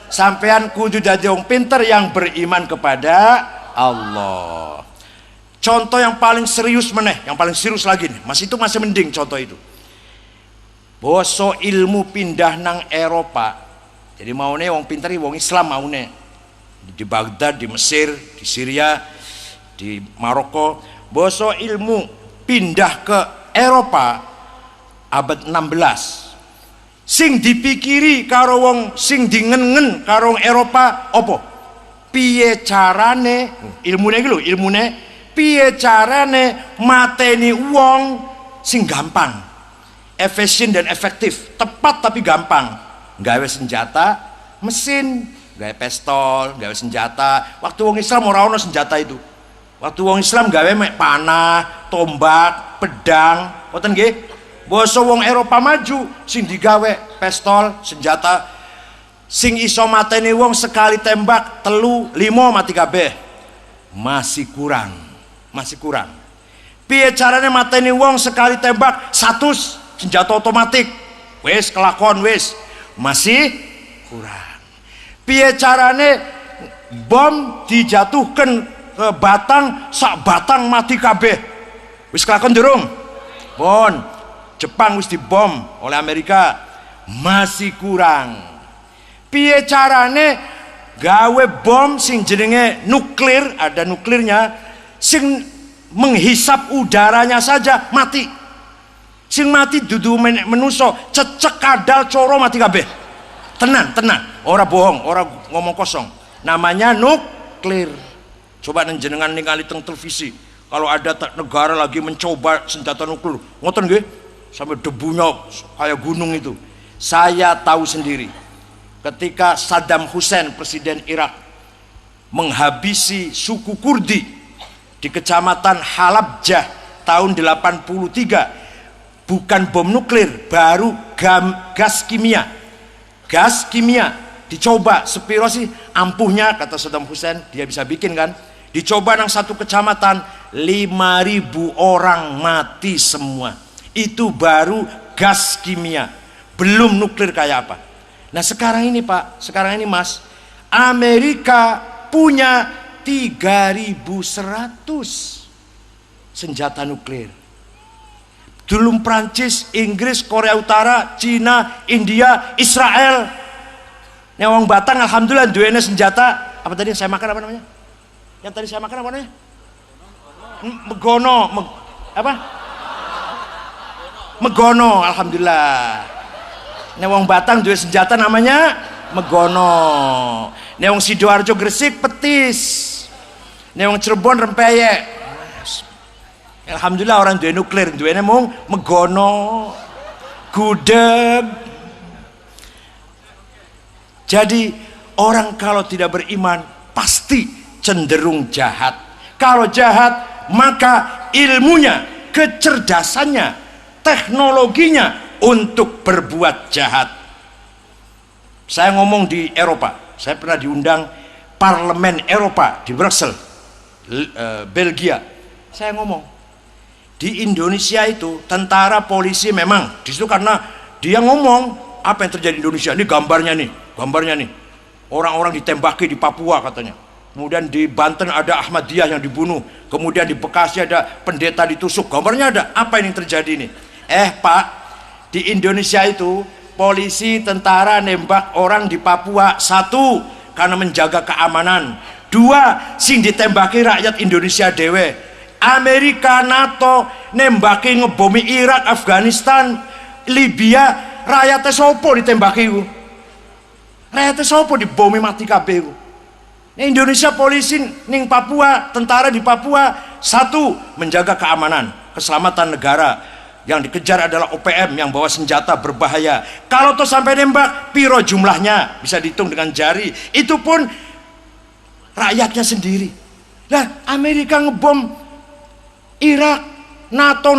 Sampean kudu dadi wong pinter yang beriman kepada Allah. Contoh yang paling serius meneh, yang paling serius lagi nih. Mas itu masih mending contoh itu. Boso ilmu pindah nang Eropa. Jadi maune wong pinter wong Islam maune di Baghdad, di Mesir, di Syria, di Maroko, boso ilmu pindah ke Eropa abad 16. Sing dipikiri karo wong sing dingen-ngen karo wong Eropa opo? Piye carane ilmune iki lho, ilmune piye carane mateni wong sing gampang, efisien dan efektif, tepat tapi gampang. Gawe senjata mesin, gawe pistol, gawe senjata. Waktu wong Islam ora ono senjata itu. Waktu wong Islam gawe mek panah, tombak, pedang, ngoten nggih. Basa wong Eropa maju sing digawe pistol, senjata sing iso mateni wong sekali tembak 3, 5 mati kabeh. Masih kurang. Piye carane mateni wong sekali tembak 100 senjata otomatik? Wis kelakon wis. Masih kurang. Piye carane bom dijatuhkan ke Batang, sak Batang mati kabeh? Wis kelakon durung? Bon, Jepang wis dibom oleh Amerika, masih kurang. Piye carane gawe bom sing jenenge nuklir, ada nuklirnya, sing menghisap udaranya saja mati. Sing mati dudu menuso, cecek kadal coro mati kabeh. Tenang, ora bohong, ora ngomong kosong. Namanya nuklir. Coba jenengan ningali teng televisi, kalau ada negara lagi mencoba senjata nuklir, ngoten nggih, sampai debunya kayak gunung itu. Saya tahu sendiri. Ketika Saddam Hussein presiden Irak menghabisi suku Kurdi di kecamatan Halabjah tahun 83, bukan bom nuklir, baru gas kimia dicoba. Sepiro sih ampuhnya, kata Saddam Hussein, dia bisa bikin kan. Dicoba nang satu kecamatan 5.000 orang mati semua. Itu baru gas kimia, belum nuklir kayak apa. Nah sekarang ini Pak, sekarang ini Mas, Amerika punya 3.100 senjata nuklir. Dulu Prancis, Inggris, Korea Utara, Cina, India, Israel. Nek wong Batang alhamdulillah duwene senjata. Apa tadi yang saya makan apa namanya? Yang tadi saya makan apa namanya? Megono, apa? Megono, alhamdulillah. Nek wong Batang duwe senjata namanya megono. Nek wong Sidoarjo Gresik petis. Nek wong Cirebon rempeyek. Alhamdulillah orang duwe nuklir, duwene mung megono, gudeg. Jadi orang kalau tidak beriman pasti cenderung jahat. Kalau jahat maka ilmunya, kecerdasannya, teknologinya untuk berbuat jahat. Saya ngomong di Eropa, saya pernah diundang Parlemen Eropa di Brussels, Belgia. Saya ngomong di Indonesia itu tentara polisi memang di situ karena dia ngomong apa yang terjadi di Indonesia. Ini gambarnya nih orang-orang ditembaki di Papua katanya, kemudian di Banten ada Ahmadiyah yang dibunuh, kemudian di Bekasi ada pendeta ditusuk, gambarnya ada. Apa yang terjadi ini? Pak, di Indonesia itu polisi tentara nembak orang di Papua, satu karena menjaga keamanan, dua sing ditembaki rakyat Indonesia dewe. Amerika, NATO nembaki ngebomi Irak, Afghanistan, Libya, rakyatnya sopo ditembaki itu, rakyatnya sopo dibomi mati kabeh itu. Indonesia polisi ning Papua, tentara di Papua, satu menjaga keamanan, keselamatan negara. Yang dikejar adalah OPM yang bawa senjata berbahaya. Kalau tuh sampai nembak, piro jumlahnya bisa dihitung dengan jari. Itu pun rakyatnya sendiri. Nah, Amerika ngebom Irak, NATO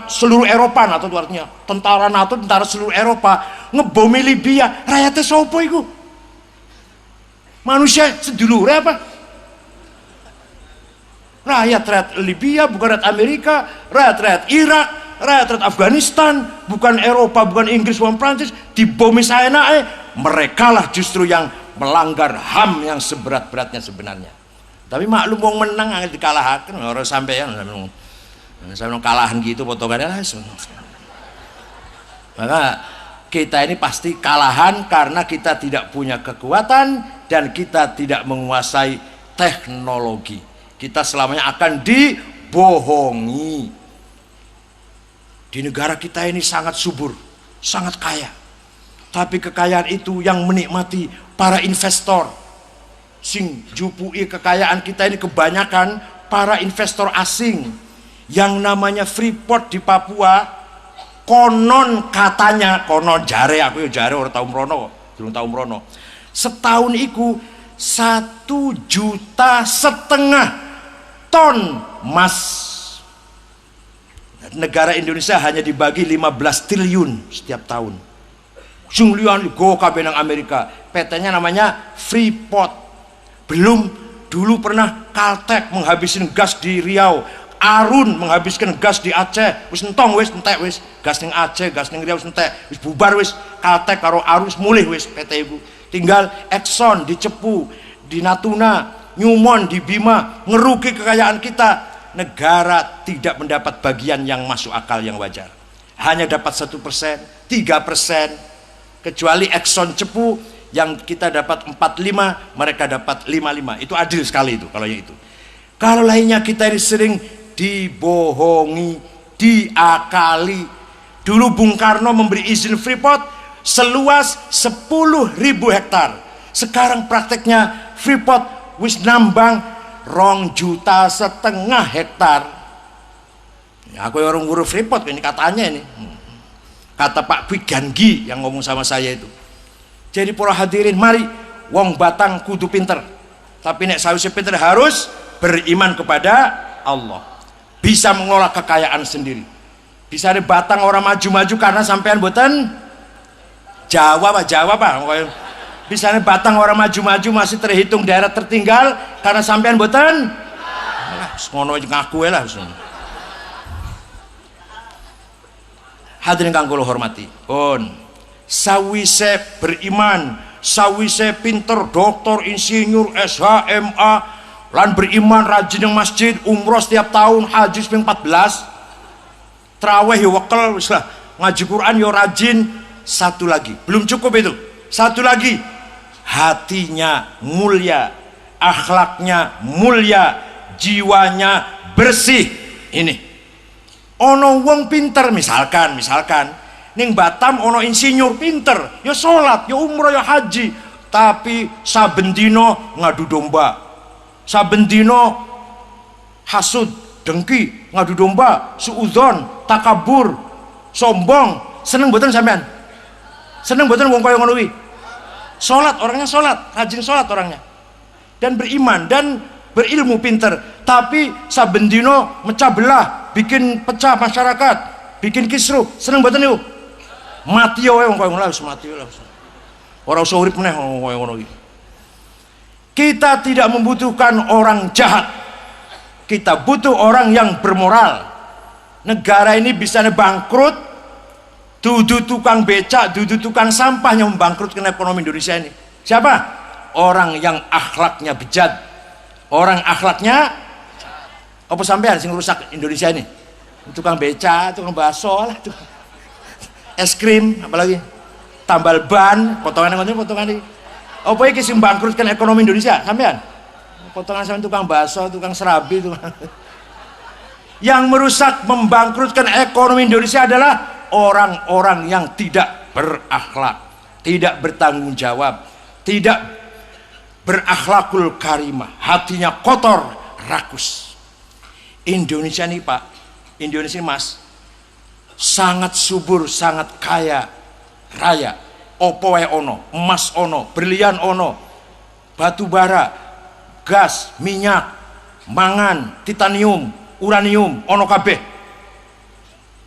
seluruh Eropa, NATO itu artinya tentara NATO, tentara seluruh Eropa ngebomi Libya, rakyatnya sopo itu? Manusia sedulur apa? Rakyat Libya bukan rakyat Amerika, rakyat Irak, rakyat Afghanistan, bukan Eropa, bukan Inggris, bukan Prancis, dibomi saenake. Mereka lah justru yang melanggar HAM yang seberat-beratnya sebenarnya. Tapi maklum wong menang angel dikalahkan orang sampean sampean kalahan gitu potongannya langsung. Maka kita ini pasti kalahan karena kita tidak punya kekuatan dan kita tidak menguasai teknologi. Kita selamanya akan dibohongi. Di negara kita ini sangat subur, sangat kaya. Tapi kekayaan itu yang menikmati para investor. Sing jupui kekayaan kita ini kebanyakan para investor asing. Yang namanya Freeport di Papua, konon katanya, konon jare, aku ya jare orang tahun merono, belum tahun merono, setahun iku 1,5 juta ton emas. Negara Indonesia hanya dibagi 15 triliun setiap tahun. Sing liyan go kabeh nang Amerika, PT-nya namanya Freeport. Belum dulu pernah Caltek menghabiskan gas di Riau, Arun menghabiskan gas di Aceh, wis entong wis entek wis, gas ning Aceh, gas ning Riau wis entek, wis bubar wis, Caltek karo Arun mulih wis PT iku. Tinggal Exxon di Cepu, di Natuna, Newmont di Bima, ngerugi kekayaan kita. Negara tidak mendapat bagian yang masuk akal yang wajar. Hanya dapat 1%, 3%, kecuali Exxon Cepu yang kita dapat 45, mereka dapat 55. Itu adil sekali itu kalau yang itu. Kalau lainnya kita ini sering dibohongi, diakali. Dulu Bung Karno memberi izin Freeport seluas 10.000 hektar. Sekarang prakteknya Freeport wis nambang 2,5 juta hektar. Ya, aku orang ngurus Freeport ini katanya ini. Kata Pak Gwiganggi yang ngomong sama saya itu. Jadi para hadirin, mari wong Batang kudu pinter. Tapi nek sawise pinter harus beriman kepada Allah. Bisa mengelola kekayaan sendiri. Bisa ada Batang orang maju-maju karena sampean mboten Jawa Pak. Bisa ada Batang orang maju-maju masih terhitung daerah tertinggal karena sampean mboten. Alah, ngono ngaku lah. Hadirin kang kula hormati. Sawise beriman, sawise pinter, doktor, insinyur, SH, MA, lan beriman rajin yang masjid, umroh setiap tahun, haji ping 14, traweh ya wekel, wis lah, ngaji Quran ya rajin. Satu lagi, belum cukup itu. Satu lagi, hatinya mulia, akhlaknya mulia, jiwanya bersih. Ini ono wong pinter, misalkan ning Batam ono insinyur pinter, ya sholat, ya umroh, ya haji, tapi saben dino ngadu domba, saben dino hasud, dengki, ngadu domba, suudzon, takabur, sombong. Seneng mboten sampean? Seneng mboten wong kaya ngono kuwi? Salat, orangnya salat, rajin salat orangnya. Dan beriman dan berilmu pinter, tapi saben dino mecah belah, bikin pecah masyarakat, bikin kisruh. Seneng mboten niku? Mati wae wong kaya ngono, wis mati wae. Ora usah urip meneh wong kaya ngono iki. Kita tidak membutuhkan orang jahat. Kita butuh orang yang bermoral. Negara ini bisa bangkrut, dudu tukang becak, dudu tukang sampah yang membangkrutkan ekonomi Indonesia ini. Siapa? Orang yang akhlaknya bejat. Orang akhlaknya apa sampean sing rusak Indonesia ini? Tukang becak, tukang bakso lah, es krim, apalagi tambal ban, potongan ini. Apa iki sing bangkrutkan ekonomi Indonesia? Sampean? Potongan sampean tukang bakso, tukang serabi, tukang yang merusak, membangkrutkan ekonomi Indonesia adalah orang-orang yang tidak berakhlak, tidak bertanggung jawab, tidak berakhlakul karimah, hatinya kotor, rakus. Indonesia nih Pak, Indonesia Mas, sangat subur, sangat kaya raya. Opo wae ono, emas ono, berlian ono, batu bara, gas, minyak, mangan, titanium, uranium, ono kabeh.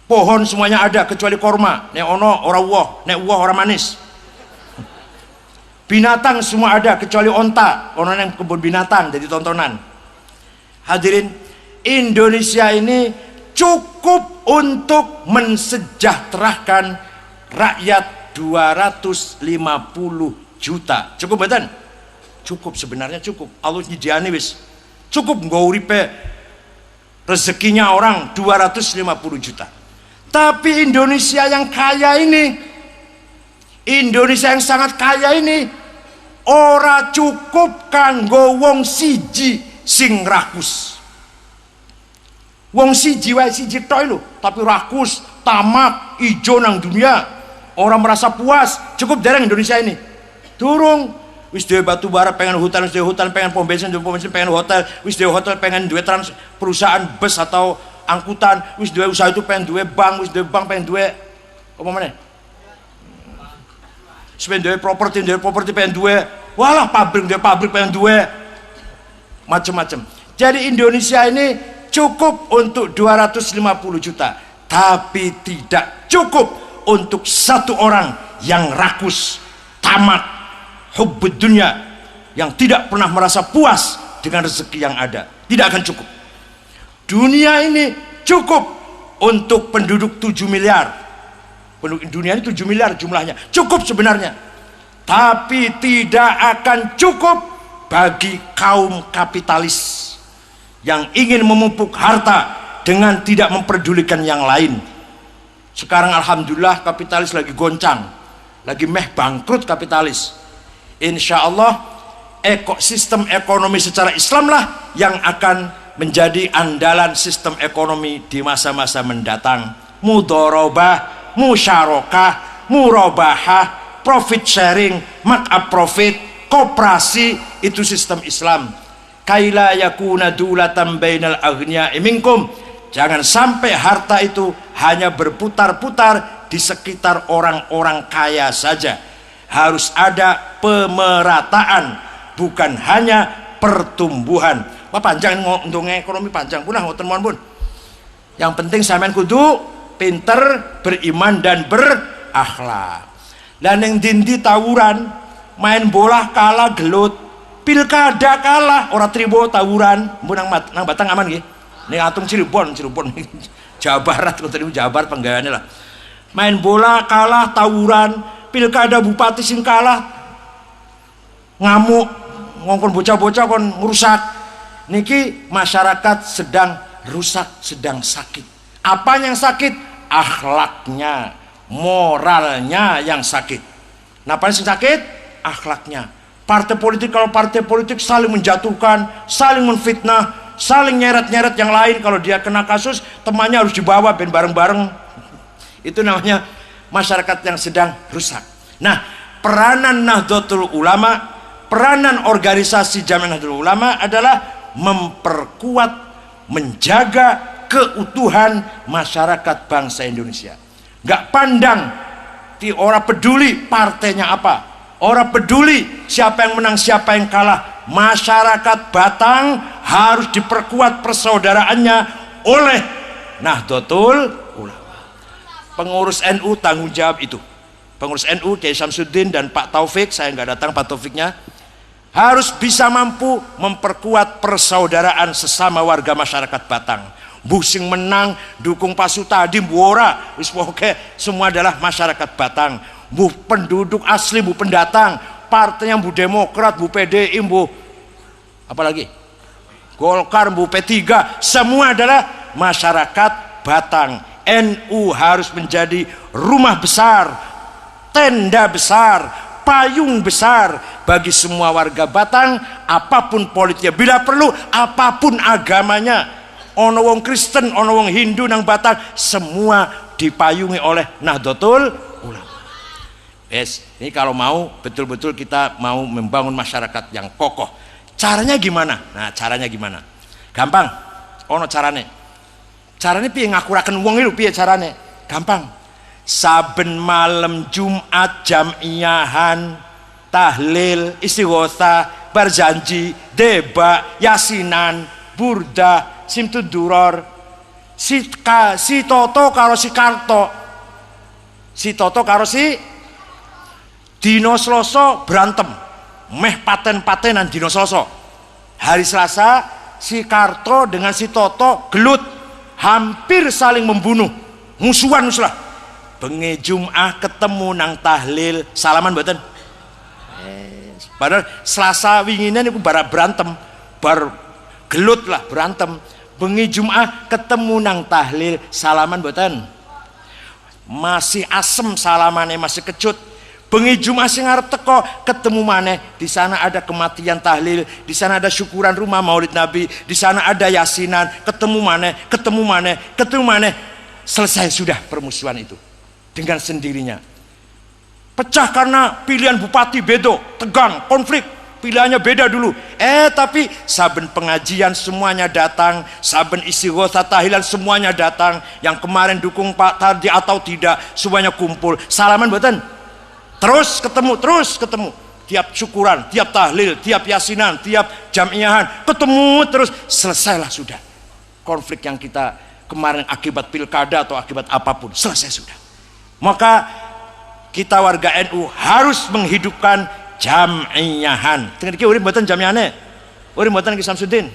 Pohon semuanya ada kecuali korma. Nek ono ora woh, nek woh ora manis. Binatang semua ada kecuali onta. Ono yang kebun binatang jadi tontonan. Hadirin, Indonesia ini cukup untuk mensejahterakan rakyat 250 juta. Cukup betul? Cukup, sebenarnya cukup. Allah nyediani wis. Cukup nggo uripe rezekinya orang 250 juta. Tapi Indonesia yang kaya ini, Indonesia yang sangat kaya ini, ora cukup kanggo wong siji sing rakus. Wong siji wae, siji tok lho, tapi rakus, tamak, ijo nang dunia, orang merasa puas. Cukup dereng Indonesia ini? Durung. Wis duwe batu bara pengen hutan, wis duwe hutan pengen pom bensin, pengen hotel, wis duwe hotel pengen duwe perusahaan bus atau angkutan, wis duwe usaha itu pengen duwe bank, wis duwe bank pengen duwe apa meneh? Pengen duwe properti pengen duwe, walah pabrik pengen duwe macam-macam. Jadi Indonesia ini cukup untuk 250 juta, tapi tidak cukup untuk satu orang yang rakus, tamak, hubbud dunya, yang tidak pernah merasa puas dengan rezeki yang ada. Tidak akan cukup. Dunia ini cukup untuk penduduk 7 miliar. Penduduk dunia ini 7 miliar jumlahnya. Cukup sebenarnya. Tapi tidak akan cukup bagi kaum kapitalis yang ingin memumpuk harta dengan tidak memperdulikan yang lain. Sekarang alhamdulillah kapitalis lagi goncang, lagi bangkrut kapitalis. Insya Allah ekosistem ekonomi secara Islam lah yang akan menjadi andalan sistem ekonomi di masa-masa mendatang. Mudharabah, musyarakah, murabahah, profit sharing, markup profit, koperasi, itu sistem Islam. Kaila yakuna dulatan bainal aghniya'i minkum. Jangan sampai harta itu hanya berputar-putar di sekitar orang-orang kaya saja. Harus ada pemerataan, bukan hanya pertumbuhan. Wah panjang untuk ekonomi panjang pun lah ngoten pun. Yang penting sampean kudu pinter, beriman dan berakhlak. Dan yang dindi tawuran, main bola kalah gelut, pilkada kalah, orang tribo tawuran, nang Batang aman nggih. Ning Atung Cirebon Jawa Barat, Jawa Barat penggaweane lah. Main bola kalah tawuran, pilkada bupati sing kalah ngamuk, ngongkon bocah-bocah kon ngrusak. niki masyarakat sedang rusak, sedang sakit. Apanya yang sakit? Akhlaknya, moralnya yang sakit. Napa yang sakit? Akhlaknya. Partai politik, kalau partai politik saling menjatuhkan, saling menfitnah, saling nyeret-nyeret yang lain. Kalau dia kena kasus, temannya harus dibawa ben bareng-bareng. Itu namanya masyarakat yang sedang rusak. Nah, peranan Nahdlatul Ulama, peranan organisasi Jamiah Nahdlatul Ulama adalah memperkuat, menjaga keutuhan masyarakat bangsa Indonesia. Gak pandang, orang peduli partainya apa, orang peduli siapa yang menang, siapa yang kalah. Masyarakat Batang harus diperkuat persaudaraannya oleh Nahdlatul Ulama. Pengurus NU tanggung jawab itu. Pengurus NU Kiai Samsudin dan Pak Taufik, saya nggak datang Pak Taufiknya, harus bisa mampu memperkuat persaudaraan sesama warga masyarakat Batang. Busing menang dukung Pak Sutadi Buora, semua adalah masyarakat Batang. Bu penduduk asli, bu pendatang, partai yang bu Demokrat, bu PDI, bu apalagi Golkar, bu P3, semua adalah masyarakat Batang. NU harus menjadi rumah besar, tenda besar, payung besar bagi semua warga Batang, apapun politiknya, bila perlu apapun agamanya. Ono wong Kristen, ono wong Hindu nang Batang, semua dipayungi oleh Nahdlatul Ulama. Yes, ini kalau mau betul-betul kita mau membangun masyarakat yang kokoh. Caranya gimana? Nah, caranya gimana? Gampang. Ono carane. Carane piye ngakuraken wong itu piye carane? Gampang. Saben malam Jumat jamiahan, tahlil, istighosah, berjanji, deba, yasinan, burda, simtuduror, si Toto karo si Karto, si Toto karo si dino Selasa berantem, meh paten-patenan dino Selasa. Hari Selasa si Karto dengan si Toto gelut, hampir saling membunuh, musuhan lah. Bengi Jum'ah ketemu nang tahlil, salaman mboten? Padahal Selasa winginan iku bar berantem, bar gelut lah berantem. Bengi Jum'ah ketemu nang tahlil, salaman mboten? Masih asem salamannya, masih kecut. Bengi Jum'ah sing arep teko ketemu maneh, di sana ada kematian tahlil, di sana ada syukuran rumah Maulid Nabi, di sana ada yasinan, ketemu maneh, selesai sudah permusuhan itu dengan sendirinya. Pecah karena pilihan bupati bedo, tegang, konflik, pilihannya beda dulu. Tapi saben pengajian semuanya datang, saben istighosah tahlilan semuanya datang. Yang kemarin dukung Pak Tardi atau tidak, semuanya kumpul. Salaman mboten? Terus ketemu. Tiap syukuran, tiap tahlil, tiap yasinan, tiap jamiahan, ketemu terus, selesailah sudah. Konflik yang kita kemarin akibat pilkada atau akibat apapun, selesai sudah. Maka kita warga NU harus menghidupkan jamiahan. Tengah iki urip mboten jamiahane? Urip mboten Ki Samsudin?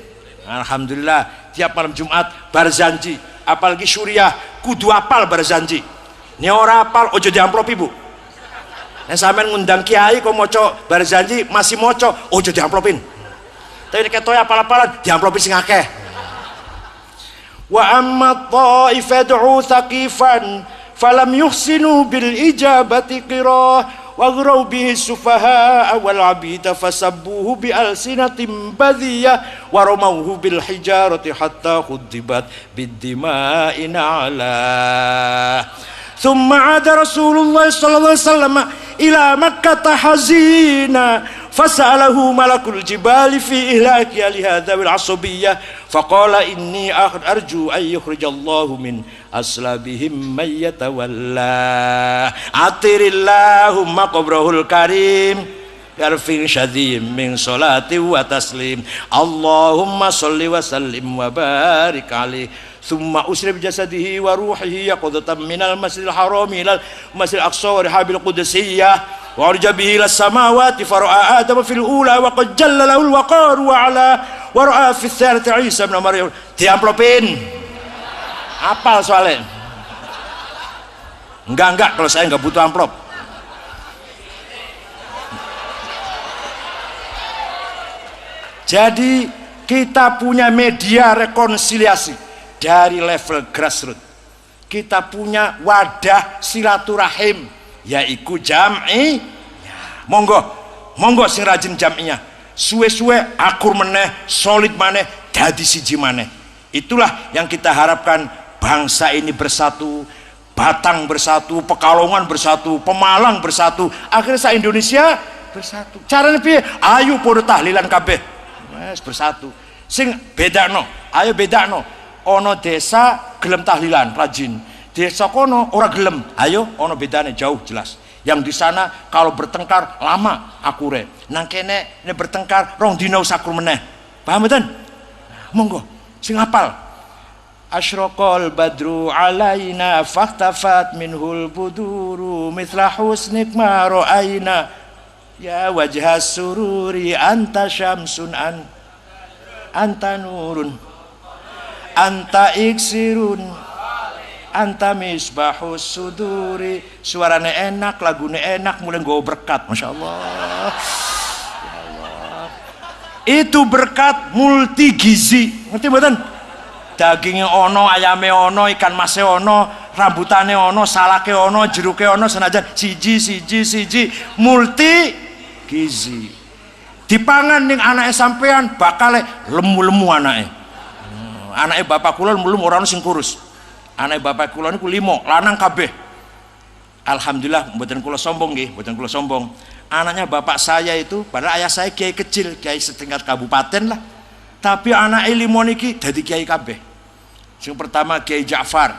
Alhamdulillah, tiap malam Jumat barzanji, apalagi syuriah kudu apal barzanji. Ini ora apal ojo diamplop Ibu. Nek sampean ngundang kiai kok maca barzanji masih maca ojo diamplopin. Tapi nek ketoke apal-apalan diamplopin sing akeh. Wa amma ta'ifatu thaqifan falam yuhsinu bil ijabati qirah wa ghraw bihi sufaha wal abida fasabbuhu bi alsinatin badiyah wa ramawhu bil hijarati hatta khudibat bid dima'i ala. Thumma ada Rasulullah sallallahu alaihi wasallam ila Makkah hazina fasalahu malakul jibali fi ihlaki li hadha wal asabiyyah faqala inni arju an yukhrijallahu min aslabihim may yatawalla atirillahumma qabrahul karim yarfi syadhim min salati wa taslim Allahumma salli wa sallim wa barik alaihi thumma usri bi jasadihi wa ruhihi yaqudatan minal masjidil haram ilal masjidil aqsa wa rihabil qudsiyah wa arja bihi las samawati fara'a adam fil ula wa qad jalla lahu al waqar wa ala wa ra'a fi thalith Isa ibn Maryam. Diamplopin apal soalnya enggak kalau saya enggak butuh amplop. Jadi Kita punya media rekonsiliasi dari level grassroots. Kita punya wadah silaturahim, yaiku jam'i. Monggo, monggo sing rajin jam'inya. Suwe-suwe akur meneh, solid maneh, dadi siji maneh. Itulah yang kita harapkan, bangsa ini bersatu, Batang bersatu, Pekalongan bersatu, Pemalang bersatu, akhirnya sa Indonesia bersatu. Caranya piye? Ayo podo tahlilan kabeh. Wes bersatu. Sing bedakno, ayo bedakno. Ono desa gelem tahlilan rajin. Desa kono ora gelem. Ayo ono bedane jauh jelas. Yang di sana kalau bertengkar lama akure. Nang kene ne bertengkar rong dina sakur meneh. Paham mboten? Monggo sing hafal. Asyraqal badru alaina fahtafat minhul buduru mithla husnik ma ra'aina ya wajhas sururi anta syamsun anta nurun anta iksirun anta misbahus suduri. Suaranya enak, lagunya enak, mulai nggawa berkat. Masya Allah. Ya Allah. Itu berkat multi gizi. Ngerti mboten? Dagingnya ono, ayame ono, ikan masnya ono, rambutannya ono, salake ono, jeruke ono, senajan siji multi gizi. Dipangan ning anake sampean bakal lemu-lemu anake. Anake bapak kula lemu orang sing kurus. Anake bapak kula niku 5 lanang kabeh. Alhamdulillah mboten kula sombong nggih, mboten kula sombong. Anaknya bapak saya itu padahal ayah saya kiai kecil, kiai setingkat kabupaten lah. Tapi anak ilmu niki dadi kiai kabeh. Yang pertama Kiai Ja'far,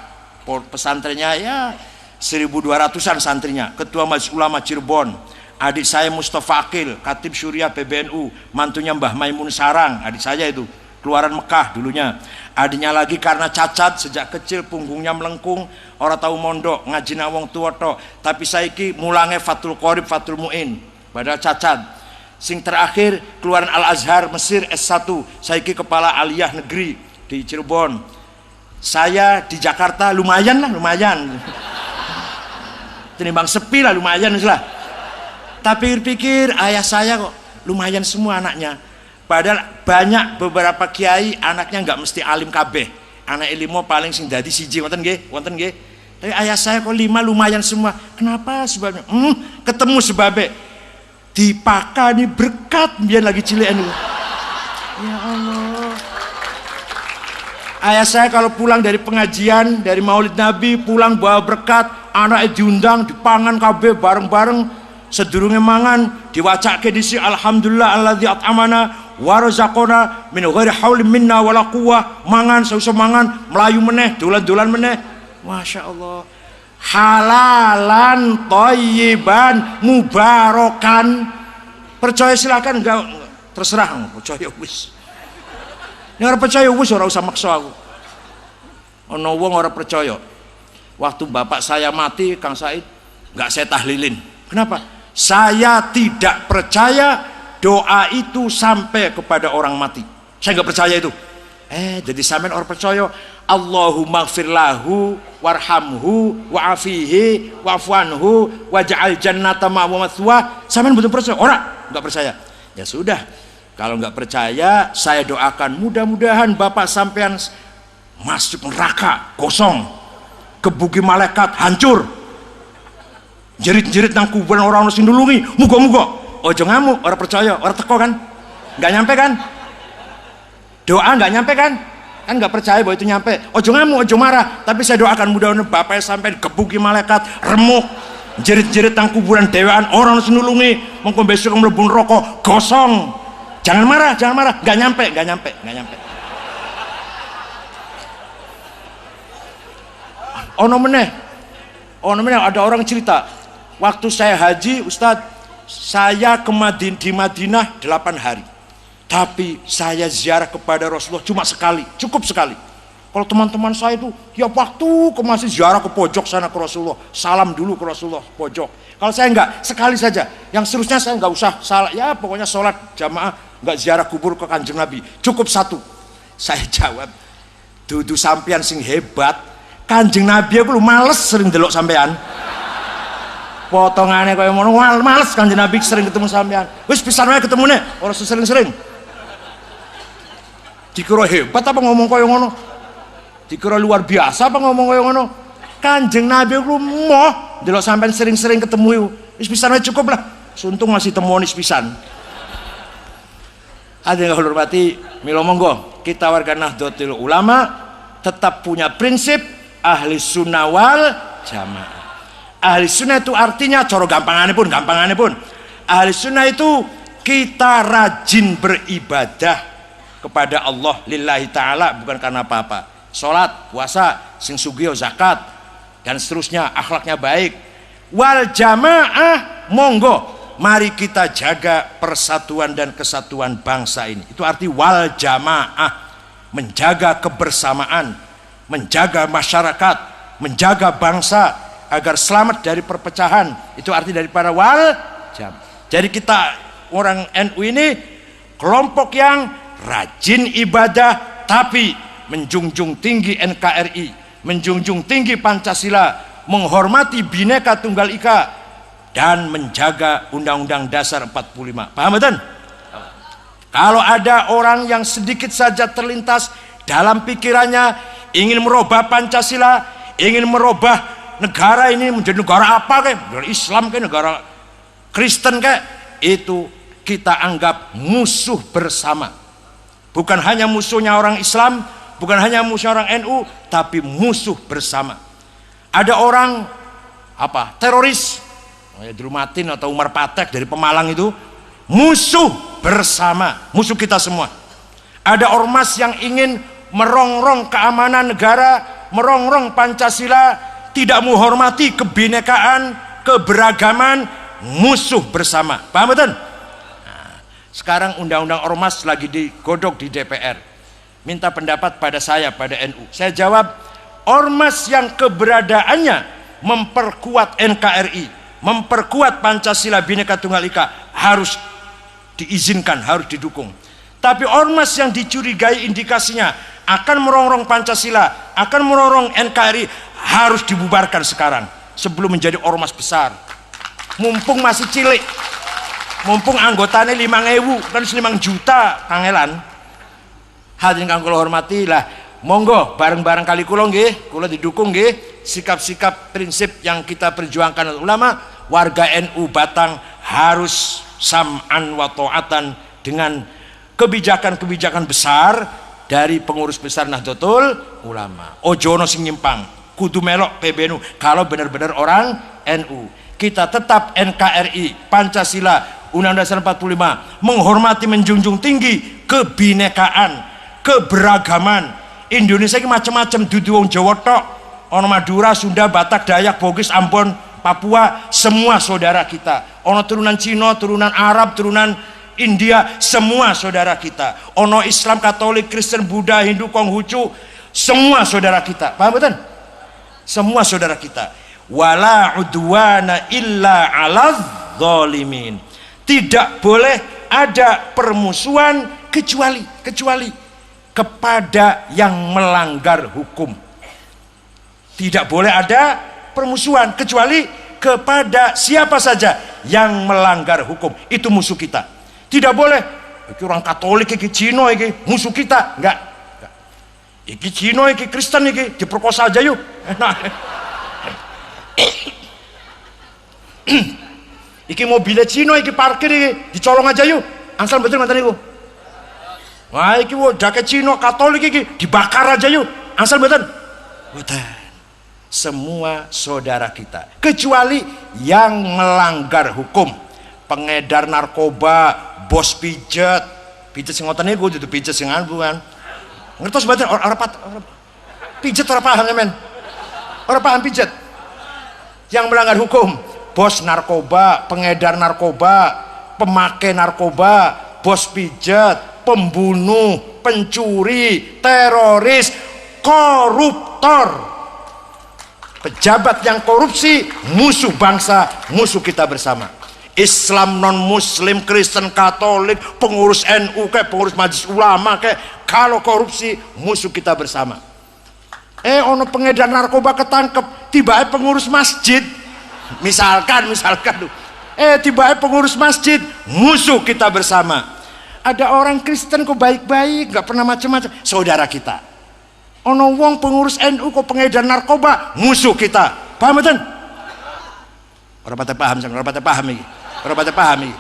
pesantrennya ya 1200-an santrinya, ketua Majelis Ulama Cirebon. Adik saya Mustafa Akil, Khatib Syuriah PBNU, mantunya Mbah Maimun Sarang, adik saya itu, keluaran Mekah dulunya. Adiknya lagi karena cacat sejak kecil punggungnya melengkung, orang tahu mondok, ngaji nang wong tuwa tok. Tapi saiki mulange Fathul Qorib, Fathul Muin, padahal cacat. Sing terakhir keluaran Al Azhar Mesir S1, saiki kepala aliyah negeri di Cirebon. Saya di Jakarta lumayan lah, lumayan. Tenimbang sepi lah, lumayan lah. Tapi pikir ayah saya kok lumayan semua anaknya. Padahal banyak beberapa kiai anaknya nggak mesti alim kabeh. Anak ilmu paling sing dadi siji, wonten nggih, wonten nggih. Tapi ayah saya kok 5 lumayan semua. Kenapa sebabnya? Ketemu sebabnya. Dipakani berkat biar lagi cilik anu. Ya Allah. Ayah saya kalau pulang dari pengajian, dari Maulid Nabi, pulang bawa berkat, anaknya diundang, dipangan kabeh bareng-bareng, sedurunge mangan, diwacake disi alhamdulillah alladzi at'amana wa razaqana min ghairi haulin minna wala quwwah, mangan sausah mangan, melayu meneh, dolan-dolan meneh. Masya Allah. Halalan thayyiban mubarakan. Percaya silakan, enggak terserah, percaya wis. Nek ora percaya wis ora usah maksa aku. Ana wong ora percaya. Waktu bapak saya mati, Kang Said, enggak saya tahlilin. Kenapa? Saya tidak percaya doa itu sampai kepada orang mati. Saya enggak percaya itu. Jadi sampean orang percaya Allahumma gfir lahu warhamhu wa'afihi wa'fuanhu waj'al jannata ma'wa mathwa. Sampean betul percaya? Ora, enggak percaya. Ya sudah, kalau enggak percaya saya doakan mudah-mudahan bapak sampean masuk neraka kosong, kebuki malaikat hancur, jerit-jerit nang kuburan orang sing nulungi, muga-muga. Ojo ngamuk, orang percaya, orang teko kan? Enggak nyampe kan? Doa nggak nyampe kan nggak percaya bahwa itu nyampe. Ojo ngamuk, ojo marah, tapi saya doakan mudah-mudahan bapak sampai gebuki malaikat, remuk, jerit-jerit tang kuburan dewaan orang senulungi, mengko besok mlebu rokok gosong. Jangan marah, nggak nyampe. Ono meneh ada orang cerita, waktu saya haji, Ustadz, saya di Madinah 8 hari. Tapi saya ziarah kepada Rasulullah cuma sekali, cukup sekali. Kalau teman-teman saya itu ya waktu masih ziarah ke pojok sana ke Rasulullah, salam dulu ke Rasulullah pojok. Kalau saya enggak, sekali saja. Yang seterusnya saya enggak usah salah, ya pokoknya sholat jamaah, enggak ziarah kubur ke Kanjeng Nabi, cukup satu. Saya jawab, dudu sampean sing hebat, Kanjeng Nabi aku lu males sering delok sampean. Potongannya kayak ngono, males Kanjeng Nabi sering ketemu sampean. Wis pisan wae ketemune, ora sering-sering. Dikira hebat apa ngomong kaya ngono? Dikira luar biasa apa ngomong kaya ngono? Kanjeng Nabi ku moh delok sampean sering-sering ketemu iku. Wis pisan ae cukup lah. Suntung masih temuonis pisan. Hadirin yang hormati, mila monggo kita warga Nahdlatul Ulama tetap punya prinsip ahli sunnah wal jamaah. Ahli sunnah itu artinya coro gampangannya pun ahli sunnah itu kita rajin beribadah kepada Allah lillahi ta'ala, bukan karena apa-apa. Sholat, puasa, sing sugih, zakat dan seterusnya, akhlaknya baik. Wal jamaah, monggo mari kita jaga persatuan dan kesatuan bangsa ini. Itu arti wal jamaah, menjaga kebersamaan, menjaga masyarakat, menjaga bangsa agar selamat dari perpecahan. Itu arti daripada wal jamaah. Jadi kita orang NU ini kelompok yang rajin ibadah tapi menjunjung tinggi NKRI, menjunjung tinggi Pancasila, menghormati Bhinneka Tunggal Ika dan menjaga Undang-Undang Dasar 45. Paham betul? Kalau ada orang yang sedikit saja terlintas dalam pikirannya ingin merubah Pancasila, ingin merubah negara ini menjadi negara apa kayak, negara Islam kayak, negara Kristen kayak, itu kita anggap musuh bersama. Bukan hanya musuhnya orang Islam, bukan hanya musuh orang NU, tapi musuh bersama. Ada orang apa? Teroris Drumatin atau Umar Patek dari Pemalang itu musuh bersama, musuh kita semua. Ada ormas yang ingin merongrong keamanan negara, merongrong Pancasila, tidak menghormati kebinekaan, keberagaman, musuh bersama. Paham betul? Nah, sekarang undang-undang ormas lagi digodok di DPR. Minta pendapat pada saya, pada NU. Saya jawab, ormas yang keberadaannya memperkuat NKRI, memperkuat Pancasila Bhinneka Tunggal Ika harus diizinkan, harus didukung. Tapi ormas yang dicurigai indikasinya akan merongrong Pancasila, akan merongrong NKRI harus dibubarkan sekarang sebelum menjadi ormas besar. Mumpung masih cilik, mumpung anggotanya 5.000 kan 5 juta kangelan. Hadirin kang kula hormati, lah monggo bareng-bareng kali kula nggih, kula didukung nggih sikap-sikap prinsip yang kita perjuangkan ulama. Warga NU Batang harus sam'an wa ta'atan dengan kebijakan-kebijakan besar dari pengurus besar Nahdlatul Ulama. Ojo ono sing nyimpang, kudu melok PBNU kalau benar-benar orang NU. Kita tetap NKRI, Pancasila, Undang-Undang Dasar 45, menghormati, menjunjung tinggi kebinekaan, keberagaman. Indonesia ini macam-macam, dudu wong Jawa tok, ono Madura, Sunda, Batak, Dayak, Bugis, Ambon, Papua, semua saudara kita. Ono turunan Cina, turunan Arab, turunan India, semua saudara kita. Ono Islam, Katolik, Kristen, Buddha, Hindu, Konghucu, semua saudara kita. Paham betul? Semua saudara kita. Wala udwana illa 'alaz zalimin. Tidak boleh ada permusuhan kecuali kepada yang melanggar hukum. Tidak boleh ada permusuhan kecuali kepada siapa saja yang melanggar hukum. Itu musuh kita. Tidak boleh iki orang Katolik, iki Cina, iki musuh kita. Enggak. Iki Cina, iki Kristen, iki diperkosa aja yuk. Iki mobilnya Cina, iki parkir, iki dicolong aja yuk. Angsal betul ngoten niku. Wah, iki jaket Cina Katolik iki dibakar aja yuk. Angsal betul. Betul. Semua saudara kita kecuali yang melanggar hukum, pengedar narkoba, bos pijet sing ngoten niku dudu pijet sing bukan ngertos mboten ora pijet ora paham men, ora paham pijet yang melanggar hukum, bos narkoba, pengedar narkoba, pemakai narkoba, bos pijet, pembunuh, pencuri, teroris, koruptor. Pejabat yang korupsi, musuh bangsa, musuh kita bersama. Islam, non muslim, Kristen, Katolik, pengurus NU kayak pengurus Majelis Ulama kayak, kalau korupsi musuh kita bersama. Ono pengedar narkoba ketangkep, tiba-tiba pengurus masjid, misalkan tiba-tiba pengurus masjid, musuh kita bersama. Ada orang Kristen kok baik-baik, nggak pernah macam-macam, saudara kita. Ono wong pengurus NU kok pengedar narkoba, musuh kita. Paham betul? Orang pada paham, orang pada paham iki. Orang pada paham iki.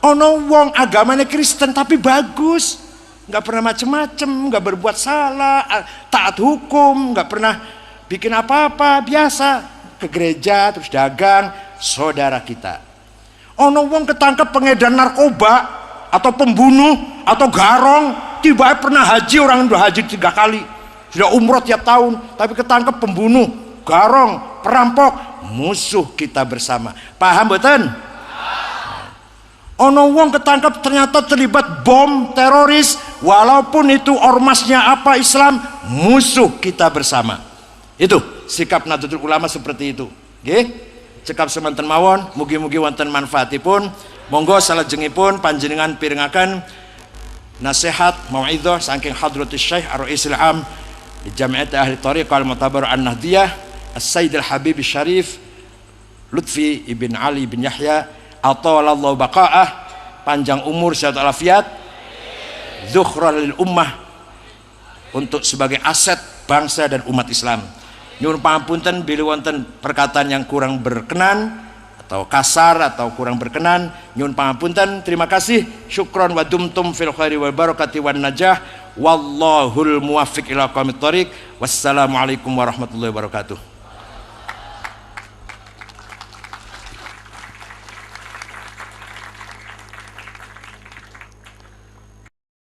Ono wong agamanya Kristen tapi bagus, nggak pernah macam-macam, nggak berbuat salah, taat hukum, nggak pernah bikin apa-apa, biasa ke gereja terus dagang, saudara kita. Ono wong ketangkep pengedar narkoba atau pembunuh atau garong, tiba pernah haji, orang udah haji 3 kali, sudah umroh tiap tahun, tapi ketangkep pembunuh, garong, perampok, musuh kita bersama. Paham betul? Ono wong ketangkep ternyata terlibat bom teroris, walaupun itu ormasnya apa Islam, musuh kita bersama. Itu sikap Nahdlatul Ulama seperti itu. Nggih. Cekap semanten mawon, mugi-mugi wonten manfaatipun. Monggo salajengipun panjenengan pirengaken nasihat mau'izah saking Hadratus Syekh Ar-Raisul Am di Jami'at Ahli Thariqah Al-Mu'tabar An-Nahdiyah As-Sayyid Al-Habib Syarif Lutfi Ibn Ali bin Yahya atalallahu baqa'ah, panjang umur sehat walafiat, zukhral lil ummah, untuk sebagai aset bangsa dan umat Islam. Nyuwun pangapunten bila wonten perkataan yang kurang berkenan atau kasar atau kurang berkenan, nyuwun pangapunten. Terima kasih. Syukron wa dumtum fil khairi wal barakati wan najah. Wallahul muwaffiq ila aqwamit thoriq. Wassalamualaikum warahmatullahi wabarakatuh.